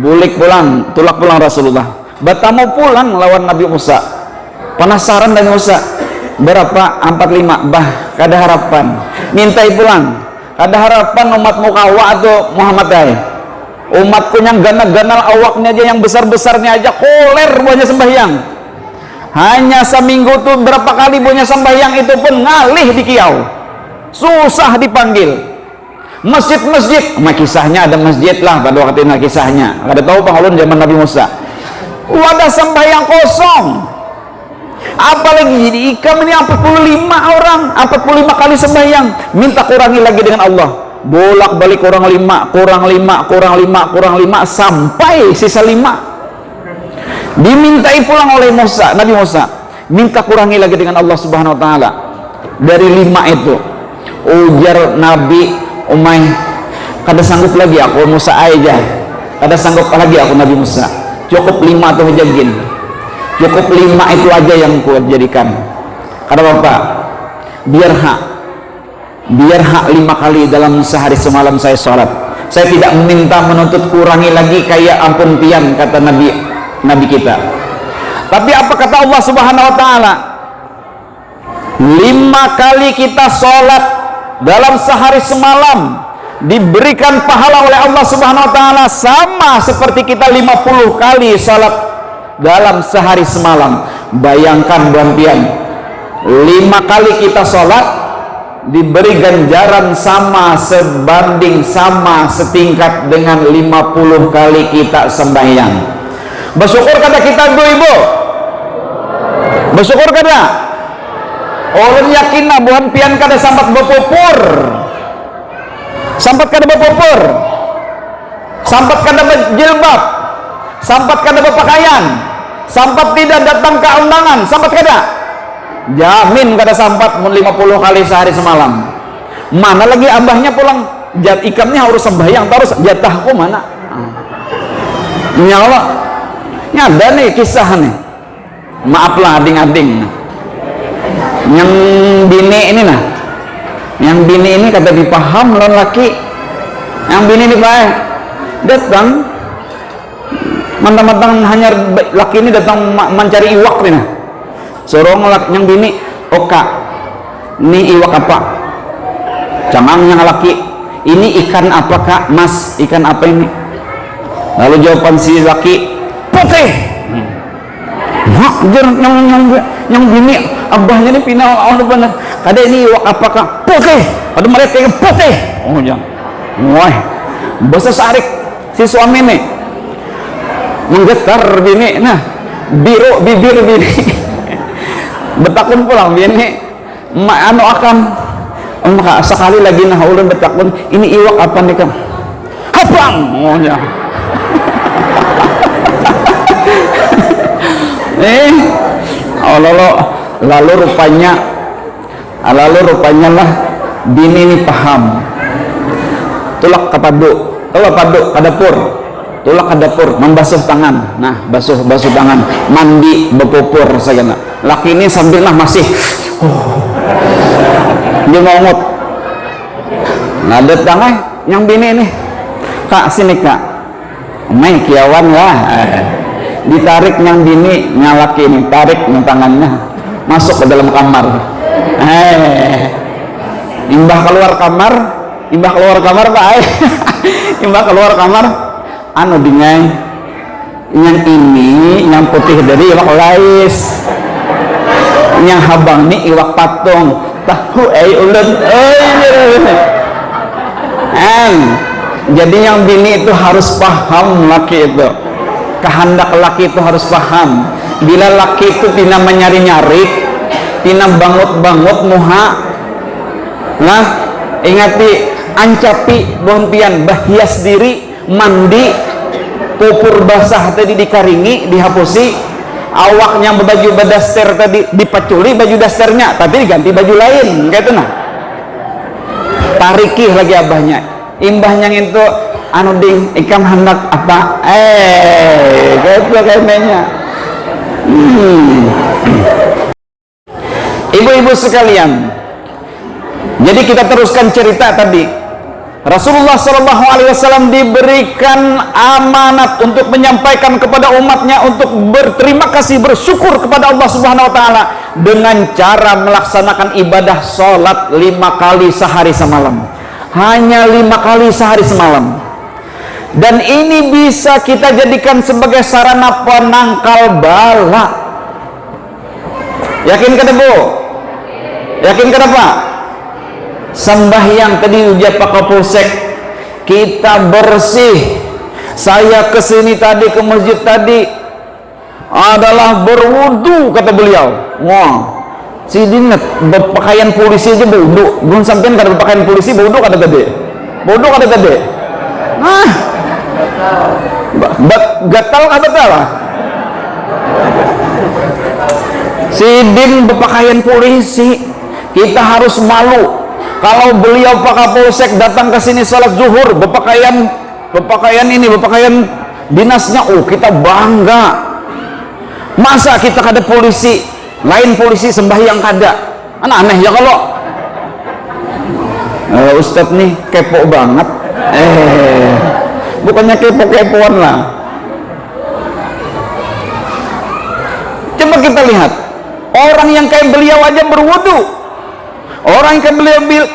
Speaker 1: Bulik pulang, tulak pulang Rasulullah. Batamu pulang lawan Nabi Musa. Penasaran Nabi Musa, berapa? 45. Bah, kada harapan. Mintai pulang. Kada harapan umatmu kawa atau Muhammad ay. Umatku yang ganal-ganal awaknya aja, yang besar-besarnya aja koler buahnya sembahyang. Hanya seminggu tuh berapa kali buahnya sembahyang itu pun ngalih di kiau. Susah dipanggil. Masjid-masjid, kisahnya ada masjid lah pada waktu itu kisahnya. Kada tahu pengulun zaman Nabi Musa. Wadah sembahyang kosong. Apalagi jadi ikam ini 45 orang, 45 kali sembahyang. Minta kurangi lagi dengan Allah. Bolak-balik kurang 5 sampai sisa 5. Dimintai pulang oleh Nabi Musa. Minta kurangi lagi dengan Allah Subhanahu wa taala. Dari 5 itu. Ujar Nabi, umay kada sanggup lagi aku Musa aja, kada sanggup lagi aku Nabi Musa, cukup 5 atau hujagin, cukup 5 itu aja yang kuat jadikan. Kada apa, biar hak 5 kali dalam sehari semalam saya sholat. Saya tidak meminta menuntut kurangi lagi kayak ampun pian kata Nabi kita. Tapi apa kata Allah Subhanahu wa taala? 5 kali kita sholat dalam sehari semalam diberikan pahala oleh Allah Subhanahu wa taala sama seperti kita 50 kali salat dalam sehari semalam. Bayangkan buan-pian, 5 kali kita salat diberi ganjaran sama sebanding sama setingkat dengan 50 kali kita sembahyang. Bersyukur kada kita ibu? Bersyukur kada? Orang yakin buhan pian kada sampat berpupur, sampat kada berpupur, sampat kada berjilbab, sampat kada berpakaian, sampat tidak datang ke undangan, sampat kada, jamin kada sampat 50 kali sehari semalam. Mana lagi abahnya pulang jat ikamnya harus sembahyang terus, jatahku mana? Ya Allah, ini ada nih kisah nih, maaflah ading-ading. Yang bini ini nah, yang bini ini kata dipaham lawan laki, yang bini ini baik datang mentang-mentang hanya laki ini datang mencari iwak nih nah, sorong yang bini, oka ini iwak apa? Camang yang laki, ini ikan apa kak? Mas, ikan apa ini? Lalu jawaban si laki, putih. Yang bini abahnya ini pinau benar. Kada ini iwak apa kak? Putih. Ada mereka yang putih. Oh jangan. Wah, bahasa sarik si suami nih menggetar bini. Nah, biru bibir bini. Betakun pulang bini. Anu akan maka sekali lagi nah ulun betakun ini iwak apa nih kan? Habang. Oh jangan. Lalu rupanya lah bini ini paham. Tulak ke paduk ke dapur, tulak ke dapur membasuh tangan. Nah, basuh tangan, mandi berpupur segala. Laki ini sambil lah masih dia ngomot. Nah, datang yang bini ini, kak sini kak, main kiawan lah. Ditarik yang bini nyalaki ini, tarik yang tangannya masuk ke dalam kamar. Imbah keluar kamar imbah keluar kamar Pak imbah keluar kamar anu dingai yang ini yang putih dari iwak lais, yang habang nih iwak patung tahu ulen jadi yang bini itu harus paham, laki itu kehendak laki itu harus paham. Bila laki itu tina menyari-nyari, tina bangut-bangut muha, nah ingati ancapi bontian bahias diri mandi pupur basah tadi dikaringi dihapusi, awaknya baju badaster tadi dipaculi baju dasternya tapi diganti baju lain gitu nah, tarikih lagi abahnya imbahnya itu anu ding ikam hendak apa gitu kayaknya. Ibu-ibu sekalian, jadi kita teruskan cerita tadi. Rasulullah SAW diberikan amanat untuk menyampaikan kepada umatnya untuk berterima kasih, bersyukur kepada Allah Subhanahu Wa Taala dengan cara melaksanakan ibadah sholat 5 kali sehari semalam, hanya 5 kali sehari semalam. Dan ini bisa kita jadikan sebagai sarana penangkal bala. Yakin kata Bu? Yakin kata Pak? Sembahyang tadi ujar Pak Kapolsek, kita bersih. Saya kesini tadi ke masjid tadi adalah berwudu kata beliau. Wah, si dinget berpakaian polisi aja berwudu. Belum sampean kada berpakaian polisi berwudu kata tadi. Wudu kata tadi. Nah, gatal kata lah. Si din berpakaian polisi, kita harus malu. Kalau beliau Pak Kapolsek datang ke sini salat zuhur berpakaian dinasnya, kita bangga. Masa kita kada polisi, lain polisi sembahyang kada, aneh ya kalau Ustadz nih kepo banget. Bukannya kepo-kepoan lah. Coba kita lihat orang yang kayak beliau aja berwudu, orang yang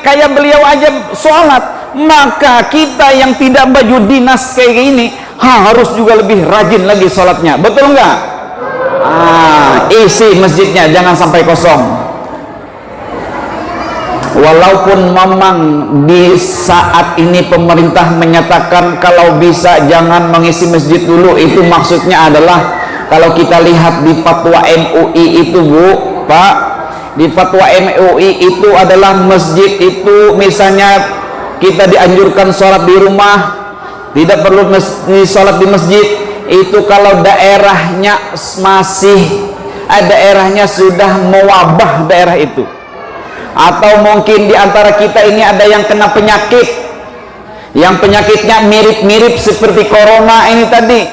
Speaker 1: kayak beliau aja sholat, maka kita yang tidak baju dinas kayak gini harus juga lebih rajin lagi sholatnya, betul nggak? Isi masjidnya jangan sampai kosong. Walaupun memang di saat ini pemerintah menyatakan kalau bisa jangan mengisi masjid dulu, itu maksudnya adalah kalau kita lihat di fatwa MUI itu Bu, Pak, di fatwa MUI itu adalah masjid itu misalnya kita dianjurkan sholat di rumah, tidak perlu sholat di masjid. Itu kalau daerahnya masih daerahnya sudah mewabah daerah itu, atau mungkin di antara kita ini ada yang kena penyakit, yang penyakitnya mirip-mirip seperti corona ini tadi,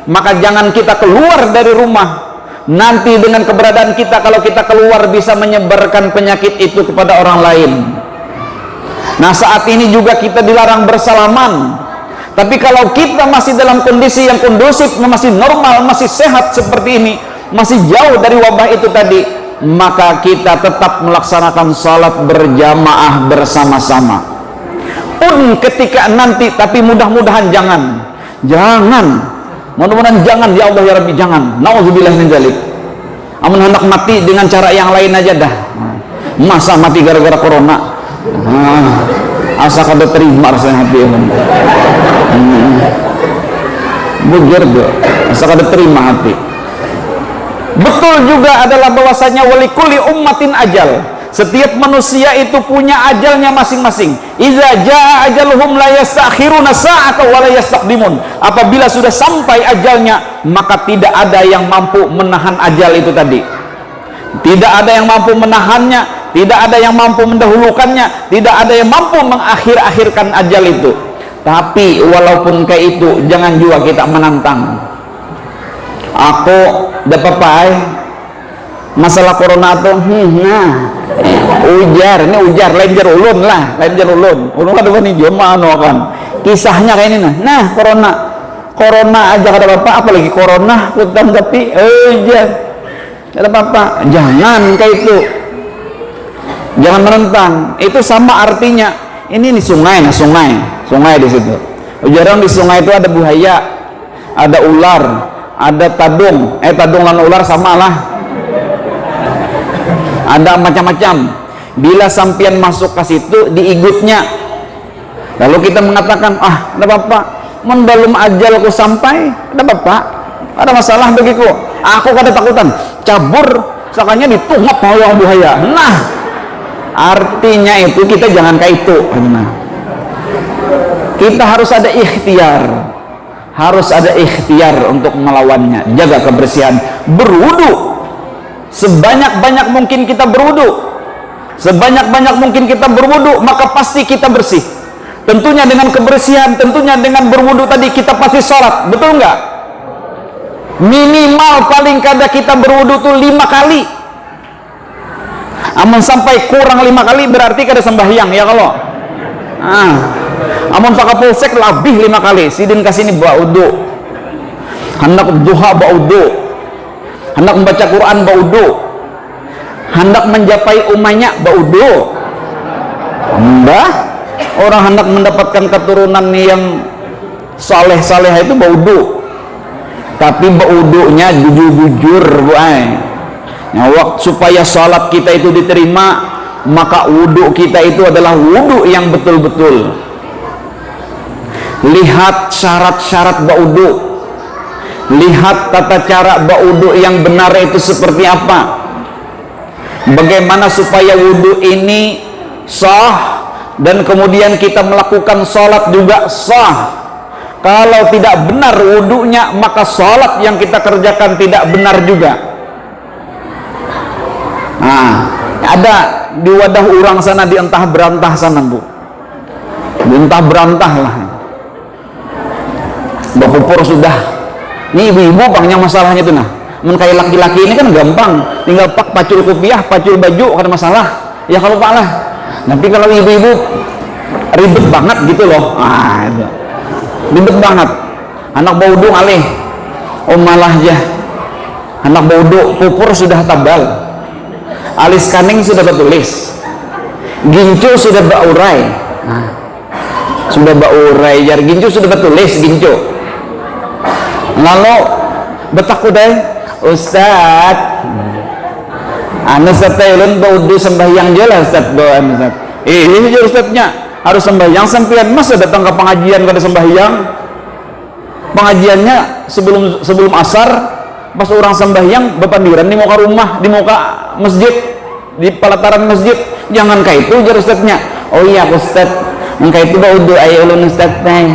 Speaker 1: maka jangan kita keluar dari rumah. Nanti dengan keberadaan kita, kalau kita keluar bisa menyebarkan penyakit itu kepada orang lain. Nah, saat ini juga kita dilarang bersalaman. Tapi kalau kita masih dalam kondisi yang kondusif, masih normal, masih sehat seperti ini, masih jauh dari wabah itu tadi, maka kita tetap melaksanakan salat berjamaah bersama-sama. Pun ketika nanti, tapi mudah-mudahan jangan, mudah-mudahan jangan, ya Allah ya Rabbi, jangan. Nauzubillah min dzalik. Amun hendak mati dengan cara yang lain aja dah. Masa mati gara-gara corona? Asa kada terima rasanya hati bujur tuh, asa kada terima hati. Betul juga adalah bahwasanya walikuli ummatin ajal, setiap manusia itu punya ajalnya masing-masing. Idza jaa ajaluhum la yastakhiruna sa'ata wa la yastaqdimun. Apabila sudah sampai ajalnya, maka tidak ada yang mampu menahan ajal itu tadi. Tidak ada yang mampu menahannya, tidak ada yang mampu mendahulukannya, tidak ada yang mampu mengakhir-akhirkan ajal itu. Tapi walaupun kayak itu, jangan juga kita menantang. Aku dapat pai masalah corona tuh, ujar lain jar ulun lah, ulun ada nih jemaah kan kisahnya kayak ini nah corona aja kada apa-apa, apalagi corona hutan tapi ujar kada apa-apa. Jangan kayak itu, jangan menentang. Itu sama artinya ini di sungai, nah sungai di situ. Jarang di sungai itu ada buaya, ada ular, ada tadung lan ular sama lah, ada macam-macam. Bila sampian masuk ke situ diigutnya, lalu kita mengatakan, ah, ada apa-apa, belum ajalku sampai, ada apa-apa, ada masalah bagiku, aku kada takutan, cabur, sakanya ditungap oleh buaya. Nah, artinya itu kita jangan kayak itu. Nah, kita harus ada ikhtiar untuk melawannya. Jaga kebersihan, berwudu sebanyak-banyak mungkin kita berwudu, maka pasti kita bersih. Tentunya dengan kebersihan, tentunya dengan berwudu tadi kita pasti sholat, betul nggak? Minimal paling kada kita berwudu tuh 5 kali. Amun sampai kurang 5 kali berarti kada sembahyang ya kalau. Amun pakai polsek lebih 5 kali. Sidin kasih ini baudu. Hendak duha baudu. Hendak membaca Quran baudu. Hendak mencapai umanya baudu. Mbah, orang hendak mendapatkan keturunan yang saleh-saleh itu baudu. Tapi baudunya jujur-jujur, supaya salat kita itu diterima, maka wudu kita itu adalah wudu yang betul-betul. Lihat syarat-syarat baudu, lihat tata cara baudu yang benar itu seperti apa, bagaimana supaya wudu ini sah, dan kemudian kita melakukan salat juga sah. Kalau tidak benar wudunya, maka salat yang kita kerjakan tidak benar juga. Nah, ada di wadah orang sana, di entah berantah sana, Bu, di entah berantah lah, berkupur sudah. Ini ibu-ibu pangnya masalahnya itu. Nah, kayak laki-laki ini kan gampang, tinggal pak pacul kopiah, pacul baju, ada masalah ya kalau pak lah. Tapi kalau ibu-ibu ribet banget gitu loh, itu ribet banget. Anak baudu alih, malah ya anak baudu pupur sudah tabal, alis kaning sudah tertulis, gincu sudah baurai, jar gincu sudah tertulis gincu. Lalu betak udah Ustad, satayun baudu sembahyang jelas Ustad doan Ustad. Ini Ustadnya harus sembahyang sampean masa datang ke pengajian kada sembahyang. Pengajiannya sebelum asar, pas orang sembahyang bepandiran di muka rumah, di muka masjid, di pelataran masjid. Jangan kayak itu jar Ustadnya. Oh iya Ustad, engkau itu baudu ayo ulun Ustad teh.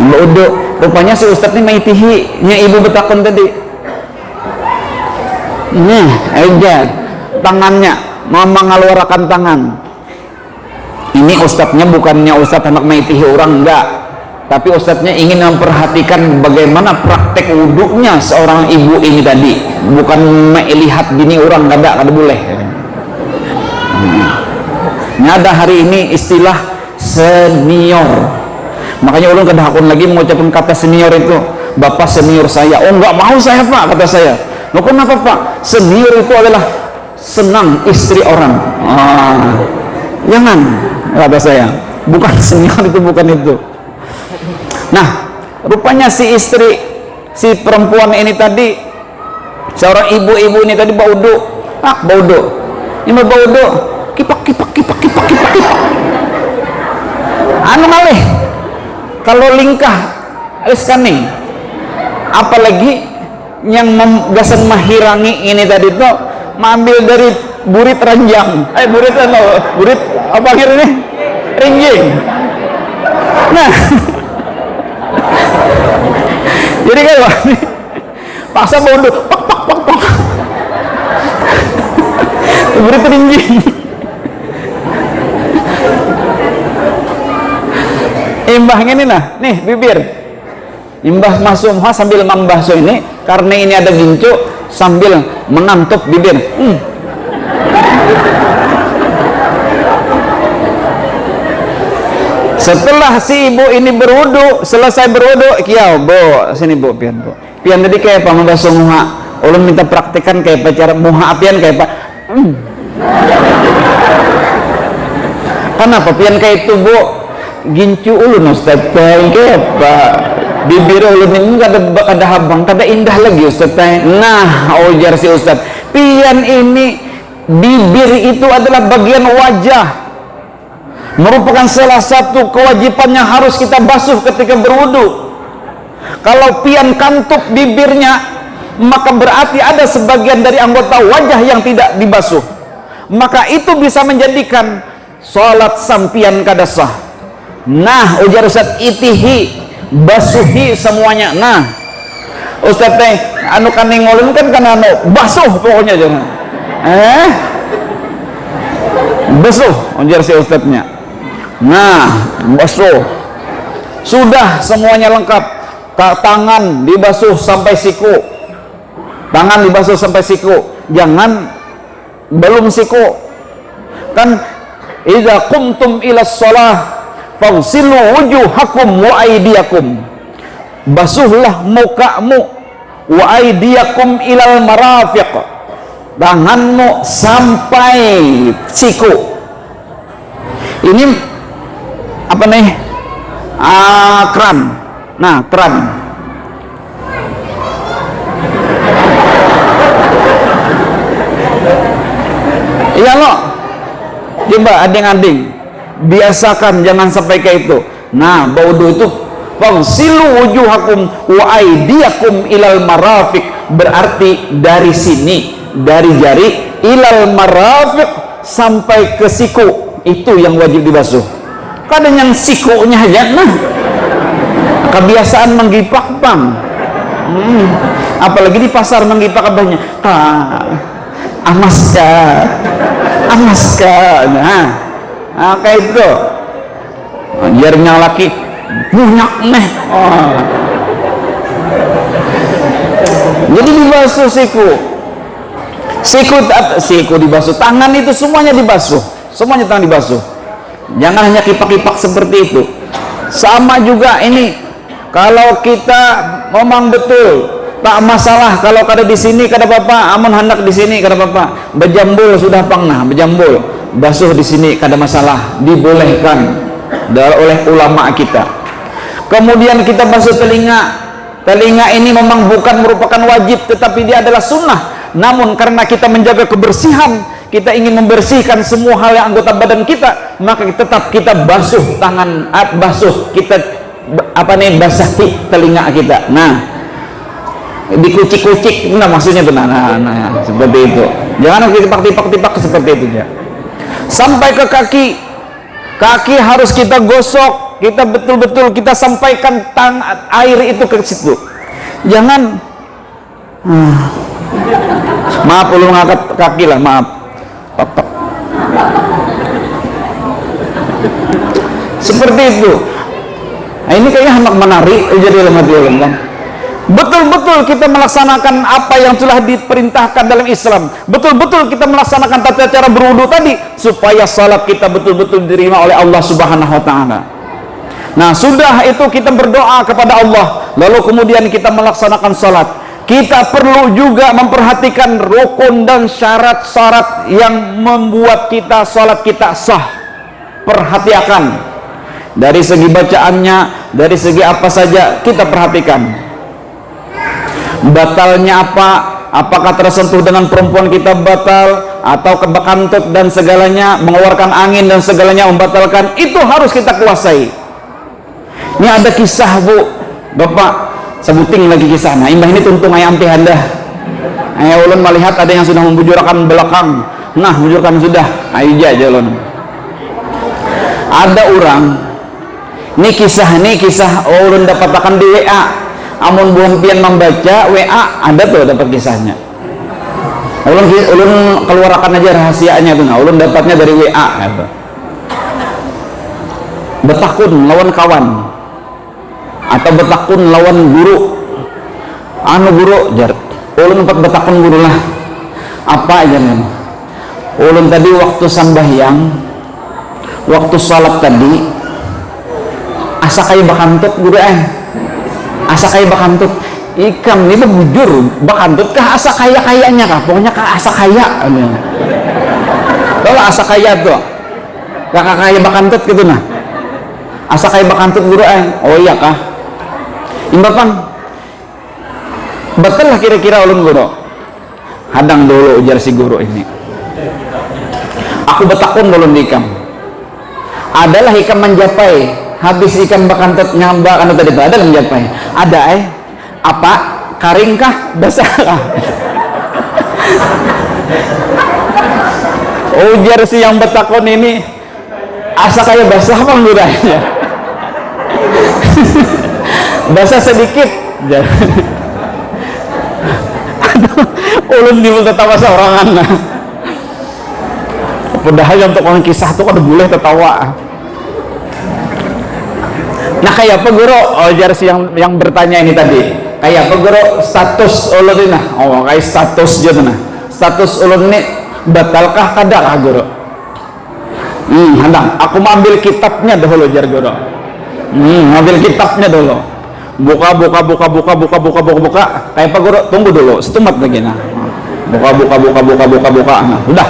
Speaker 1: Baudu, rupanya si Ustad ini maitihi nya ibu betakon tadi. Aja tangannya mau mengeluarkan tangan. Ini ustadznya bukannya ustadz hendak maitihi orang, enggak, tapi ustadznya ingin memperhatikan bagaimana praktek wudhunya seorang ibu ini tadi, bukan melihat gini orang, kada boleh. Nah, ada hari ini istilah senior, makanya ulun kada hakun lagi mengucapkan kata senior itu. Bapak senior saya, oh enggak mau saya pak, kata saya. Loh kenapa pak? Senior itu adalah senang istri orang. Jangan, kata saya, bukan senior itu, bukan itu. Nah, rupanya si istri, si perempuan ini tadi, seorang ibu-ibu ini tadi baudu, baudu, ini baudu, kipak. Anu malih, kalau lingkah alis kaning, apalagi yang gasan mahirangi ini tadi tuh, mengambil dari burit ranjang, burit apa akhirnya ringging. Nah, jadi kayak ini paksa bodoh, pak burit ringging. Imbahnya ini nah, nih bibir, imbah masuk sambil membasuh ini, karena ini ada gincu sambil mengantuk bibir. Setelah si ibu ini berwudu, selesai berwudu, kiau bo sini bu pian tadi kayak apa membasuh muha, ulun minta praktekan kayak apa cara muha apian kayak apa. Kenapa pian kayak itu bu gincu ulun Ustaz apa bibir ulun ini kada habang kada indah lagi Ustaz. Nah ujar si Ustaz, pian ini bibir itu adalah bagian wajah, merupakan salah satu kewajiban yang harus kita basuh ketika berwudu. Kalau pian kantuk bibirnya, maka berarti ada sebagian dari anggota wajah yang tidak dibasuh, maka itu bisa menjadikan sholat sampian kada sah. Nah ujar Ustaz, itihi, basuhi semuanya. Nah Ustaz teh anu kaning ngulun kan anu basuh pokoknya jangan basuh ujar si Ustaznya. Nah basuh sudah semuanya lengkap, tangan dibasuh sampai siku, tangan dibasuh sampai siku, jangan belum siku. Kan idza qumtum ila shalah faghsilu wujuhakum wa aydiyakum, basuhlah mukamu, wa aydiyakum ilal marafiq, tanganmu sampai siku. Ini apa nih? Kran. Nah, kran. Iya loh. Coba ading-ading biasakan jangan sampai kayak itu. Nah, baudu itu fagsilu wujuhakum wa aydiyakum ilal marafiq, berarti dari sini, dari jari ilal marafiq sampai ke siku, itu yang wajib dibasuh. Kadang yang sikunya aja nah kebiasaan menggipak bang, apalagi di pasar menggipak abahnya amaska nah kayak itu biarnya laki banyak nih jadi dibasuh siku dibasuh, tangan itu semuanya dibasuh, semuanya tangan dibasuh, jangan hanya kipak-kipak seperti itu. Sama juga ini, kalau kita memang betul tak masalah kalau kada di sini kada apa-apa, amun hendak di sini kada apa-apa, bejambul sudah pernah bejambul, basuh di sini kada masalah, dibolehkan oleh ulama kita. Kemudian kita basuh telinga. Telinga ini memang bukan merupakan wajib, tetapi dia adalah sunnah. Namun karena kita menjaga kebersihan, kita ingin membersihkan semua hal yang anggota badan kita, maka tetap kita basuh tangan, basuh kita basahi telinga kita. Nah, dikucik-kucik, nah maksudnya benar, nah, seperti itu. Jangan tipak-tipak seperti itu ya. Sampai ke kaki harus kita gosok, kita betul-betul kita sampaikan air itu ke situ. Jangan, maaf belum ngangkat kaki lah, maaf. Seperti itu. Nah, ini kayaknya hendak menarik jadi lemah kan. Betul-betul kita melaksanakan apa yang telah diperintahkan dalam Islam. Betul-betul kita melaksanakan tata cara berwudu tadi supaya salat kita betul-betul diterima oleh Allah Subhanahu wa taala. Nah, sudah itu kita berdoa kepada Allah, lalu kemudian kita melaksanakan salat. Kita perlu juga memperhatikan rukun dan syarat-syarat yang membuat kita salat kita sah. Perhatikan dari segi bacaannya, dari segi apa saja kita perhatikan. Batalnya apa? Apakah tersentuh dengan perempuan kita batal, atau kebakantut dan segalanya, mengeluarkan angin dan segalanya membatalkan? Itu harus kita kuasai. Ini ada kisah bu, bapak sebuting lagi kisah. Nah imbah ini tuntung ayam teh anda. Ayah ulun melihat ada yang sudah membujurkan belakang. Nah bujurkan sudah. Ayo aja ulun. Ada orang. Ini kisah ulun dapatkan di WA. Amun buan pian membaca WA ada tuh dapat kisahnya. Ulun keluarkan aja rahasianya tuh. Nah, ulun dapatnya dari WA gitu. Betakun lawan kawan atau betakun lawan guru. Guru jar. Ulun dapat betakun guru lah. Apa aja nih? Ulun tadi waktu sambahyang, waktu salat tadi asa kayak bakantut guru asa kayak bakantut ikam ini bujur bakantut kah asa kayaknya kah pokoknya kah asa kaya kalau asa kaya tuh kakak kaya bakantut gitu nah, asa kaya bakantut guru oh iya kah imbapan betul lah kira-kira ulun guru hadang dulu ujar si guru ini, aku betakun dulu ikam adalah ikan menjapai habis ikan bakantut nyamba anu tadi itu ada menjapai ada apa karingkah basah ujar si yang betakun ini asa kayak basah bang guranya basah sedikit ulun di tertawa seorangan padahal untuk orang kisah tuh kada boleh tertawa. Nah kayak apa guru ujar si yang bertanya ini tadi kayak apa guru status ulun ini nah oh kayak status gitu nah status ulun ini batalkah kadakah guru handang aku mau ambil kitabnya dulu jar guru ambil kitabnya dulu buka kayak apa guru tunggu dulu setumat lagi nah buka nah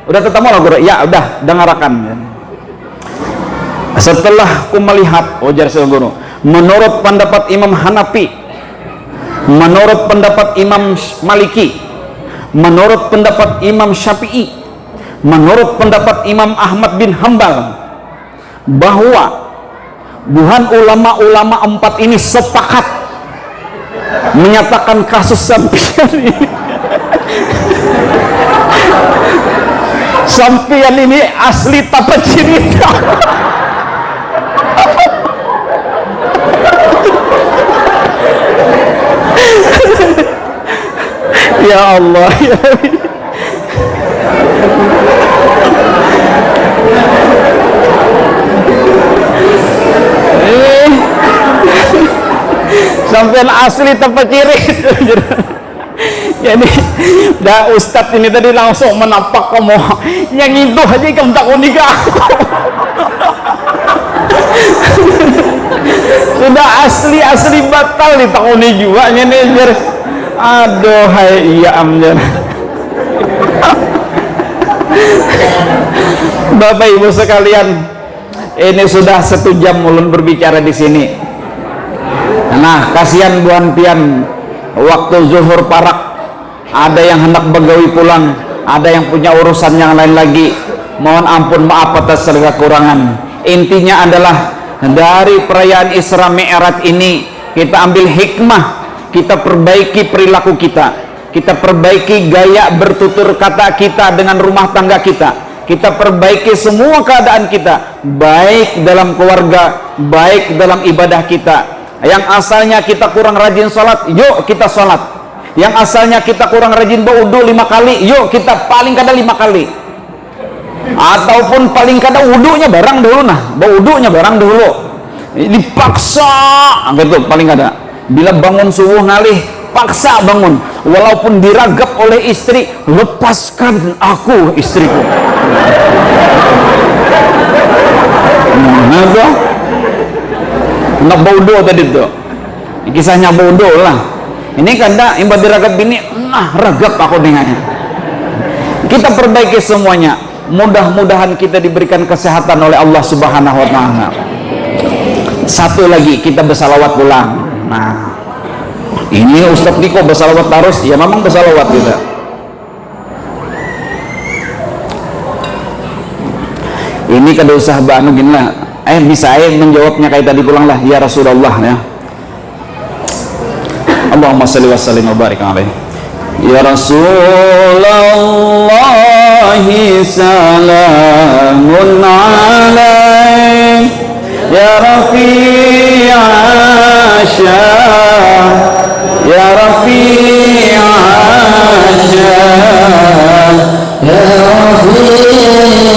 Speaker 1: udah ketemu lah guru ya udah dengarkan setelah aku melihat ujar si guru menurut pendapat Imam Hanafi, menurut pendapat Imam Maliki, menurut pendapat Imam Syafi'i, menurut pendapat Imam Ahmad bin Hambal bahwa ulama-ulama 4 ini sepakat menyatakan kasus sampian ini sampian ini asli tanpa cerita ya Allah ya sampean asli tanpa ciri jadi dah ustadz ini tadi langsung menapak kamu yang itu aja kamu tak unik sudah asli batal ditakuni juga nih aduh hai iya amjan Bapak Ibu sekalian ini sudah 1 jam ulun berbicara di sini nah kasihan buan pian waktu zuhur parak ada yang hendak begawi pulang ada yang punya urusan yang lain lagi mohon ampun maaf atas segala kekurangan intinya adalah dari perayaan Isra Mi'raj ini kita ambil hikmah kita perbaiki perilaku kita perbaiki gaya bertutur kata kita dengan rumah tangga kita perbaiki semua keadaan kita baik dalam keluarga baik dalam ibadah kita yang asalnya kita kurang rajin sholat yuk kita sholat yang asalnya kita kurang rajin berwudu 5 kali yuk kita paling kada 5 kali ataupun paling kada wudunya barang dulu nah berwudunya barang dulu dipaksa gitu paling kada bila bangun subuh ngalih paksa bangun walaupun diragap oleh istri lepaskan aku istriku nah tuh nak baudo tadi tuh kisahnya baudo lah ini kada imbad diragap bini nah ragap aku dengannya kita perbaiki semuanya mudah-mudahan kita diberikan kesehatan oleh Allah Subhanahu wa ta'ala. Satu lagi kita bersalawat pulang. Nah ini Ustadz Niko bersalawat terus ya memang bersalawat kita ini kada usah banu gini lah bisa menjawabnya kayak tadi pulang lah ya Rasulullah ya Allahumma salli wa sallim wa barik alaihi ya Rasulullah salamun alaih ya Rafi'a ya Rafi'a ya ya Rasulullah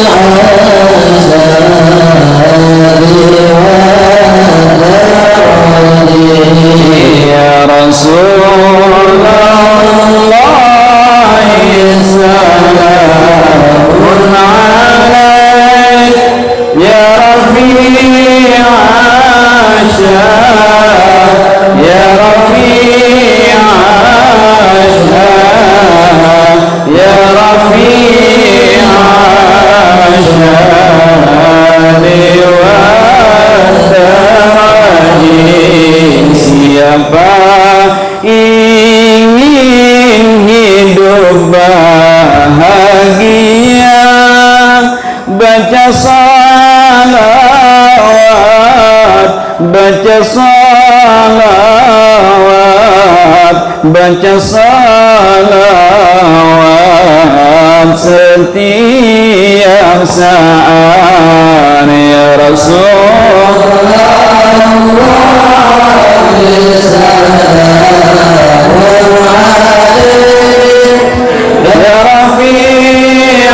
Speaker 1: salamun alaik salawat, baca salawat, baca salawat setiap saat ya Rasulullah. Ya Rafi'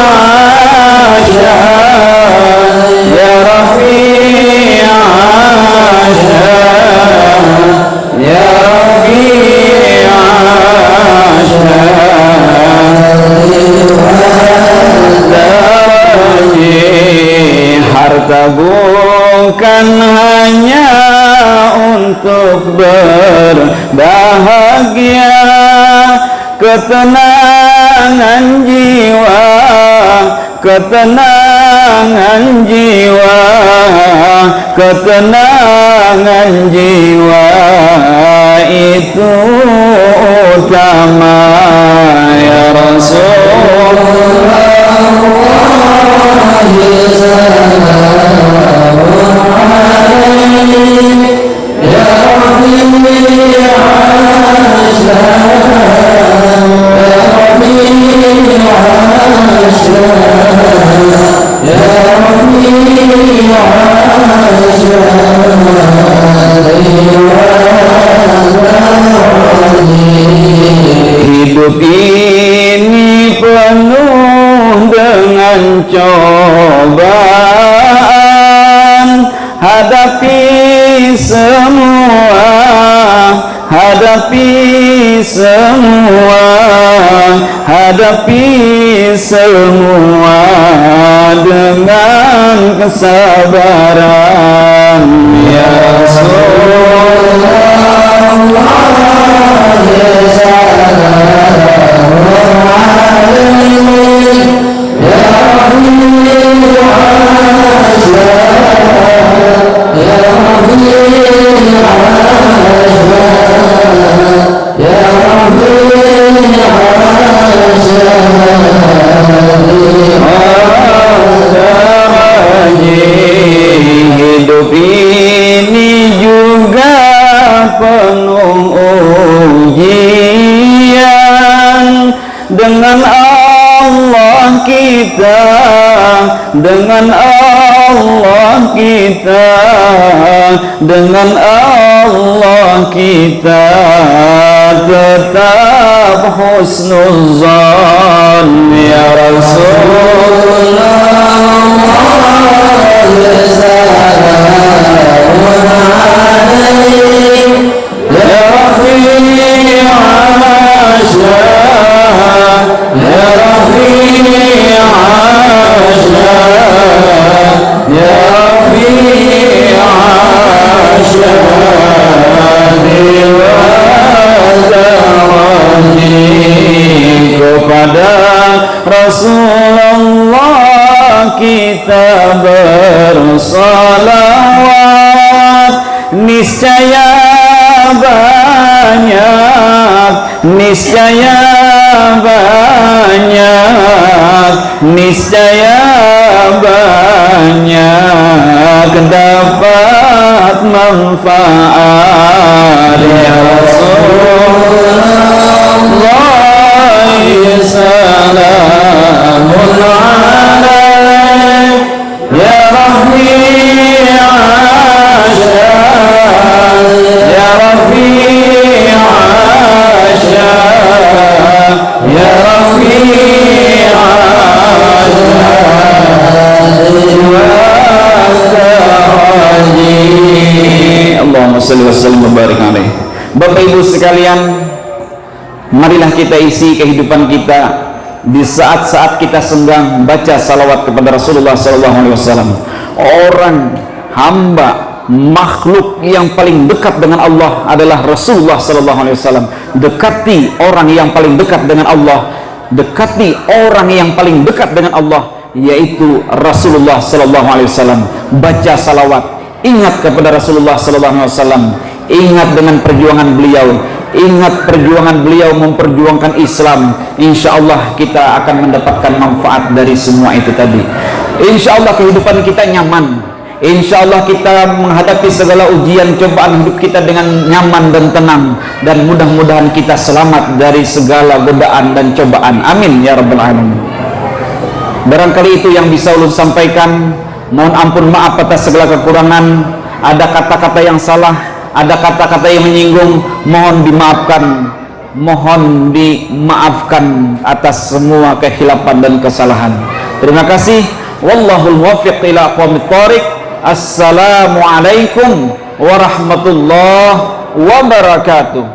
Speaker 1: Asyad, ya Rafi' Asyad, ya Rafi' Asyad. Harta bukan hanya untuk berbahagia, ketenangan jiwa, ketenangan jiwa, ketenangan jiwa itu utama ya Rasulullah. Hidup ini penuh dengan cobaan, hadapi semua, hadapi semua, hadapi semua dengan kesabaran ya Rasulullah. Hidup ini juga penuh ujian, dengan Allah kita, dengan Allah kita, dengan Allah kita tetap husnuzan ya Rasulullah. Ya Rafi' Asyad, ya Rafi' Asyad, ya Rafi' Asyad, kepada Rasulullah kita bersalawat, niscaya banyak, niscaya banyak, niscaya banyak dapat manfaat ya Rasulullah. Salamun alaik ya Rafi' Asyad, ya Rafi' Asyad, ya Rafi' Asyad. Allahumma shalli wa sallim wa barik alaih. Bapak Ibu sekalian, marilah kita isi kehidupan kita di saat-saat kita senggang baca salawat kepada Rasulullah SAW. Orang, hamba, makhluk yang paling dekat dengan Allah adalah Rasulullah SAW. Dekati orang yang paling dekat dengan Allah, dekati orang yang paling dekat dengan Allah, yaitu Rasulullah SAW. Baca salawat, ingat kepada Rasulullah SAW, ingat dengan perjuangan beliau, ingat perjuangan beliau memperjuangkan Islam. Insya Allah kita akan mendapatkan manfaat dari semua itu tadi. Insya Allah kehidupan kita nyaman. Insya Allah kita menghadapi segala ujian cobaan hidup kita dengan nyaman dan tenang, dan mudah-mudahan kita selamat dari segala godaan dan cobaan. Amin ya rabbal alamin. Barangkali itu yang bisa ulun sampaikan. Mohon ampun maaf atas segala kekurangan. Ada kata-kata yang salah, ada kata-kata yang menyinggung, mohon dimaafkan. Mohon dimaafkan atas semua kekhilafan dan kesalahan. Terima kasih. Wallahul muwaffiq ila aqwamit thoriq. Assalamualaikum warahmatullahi wabarakatuh.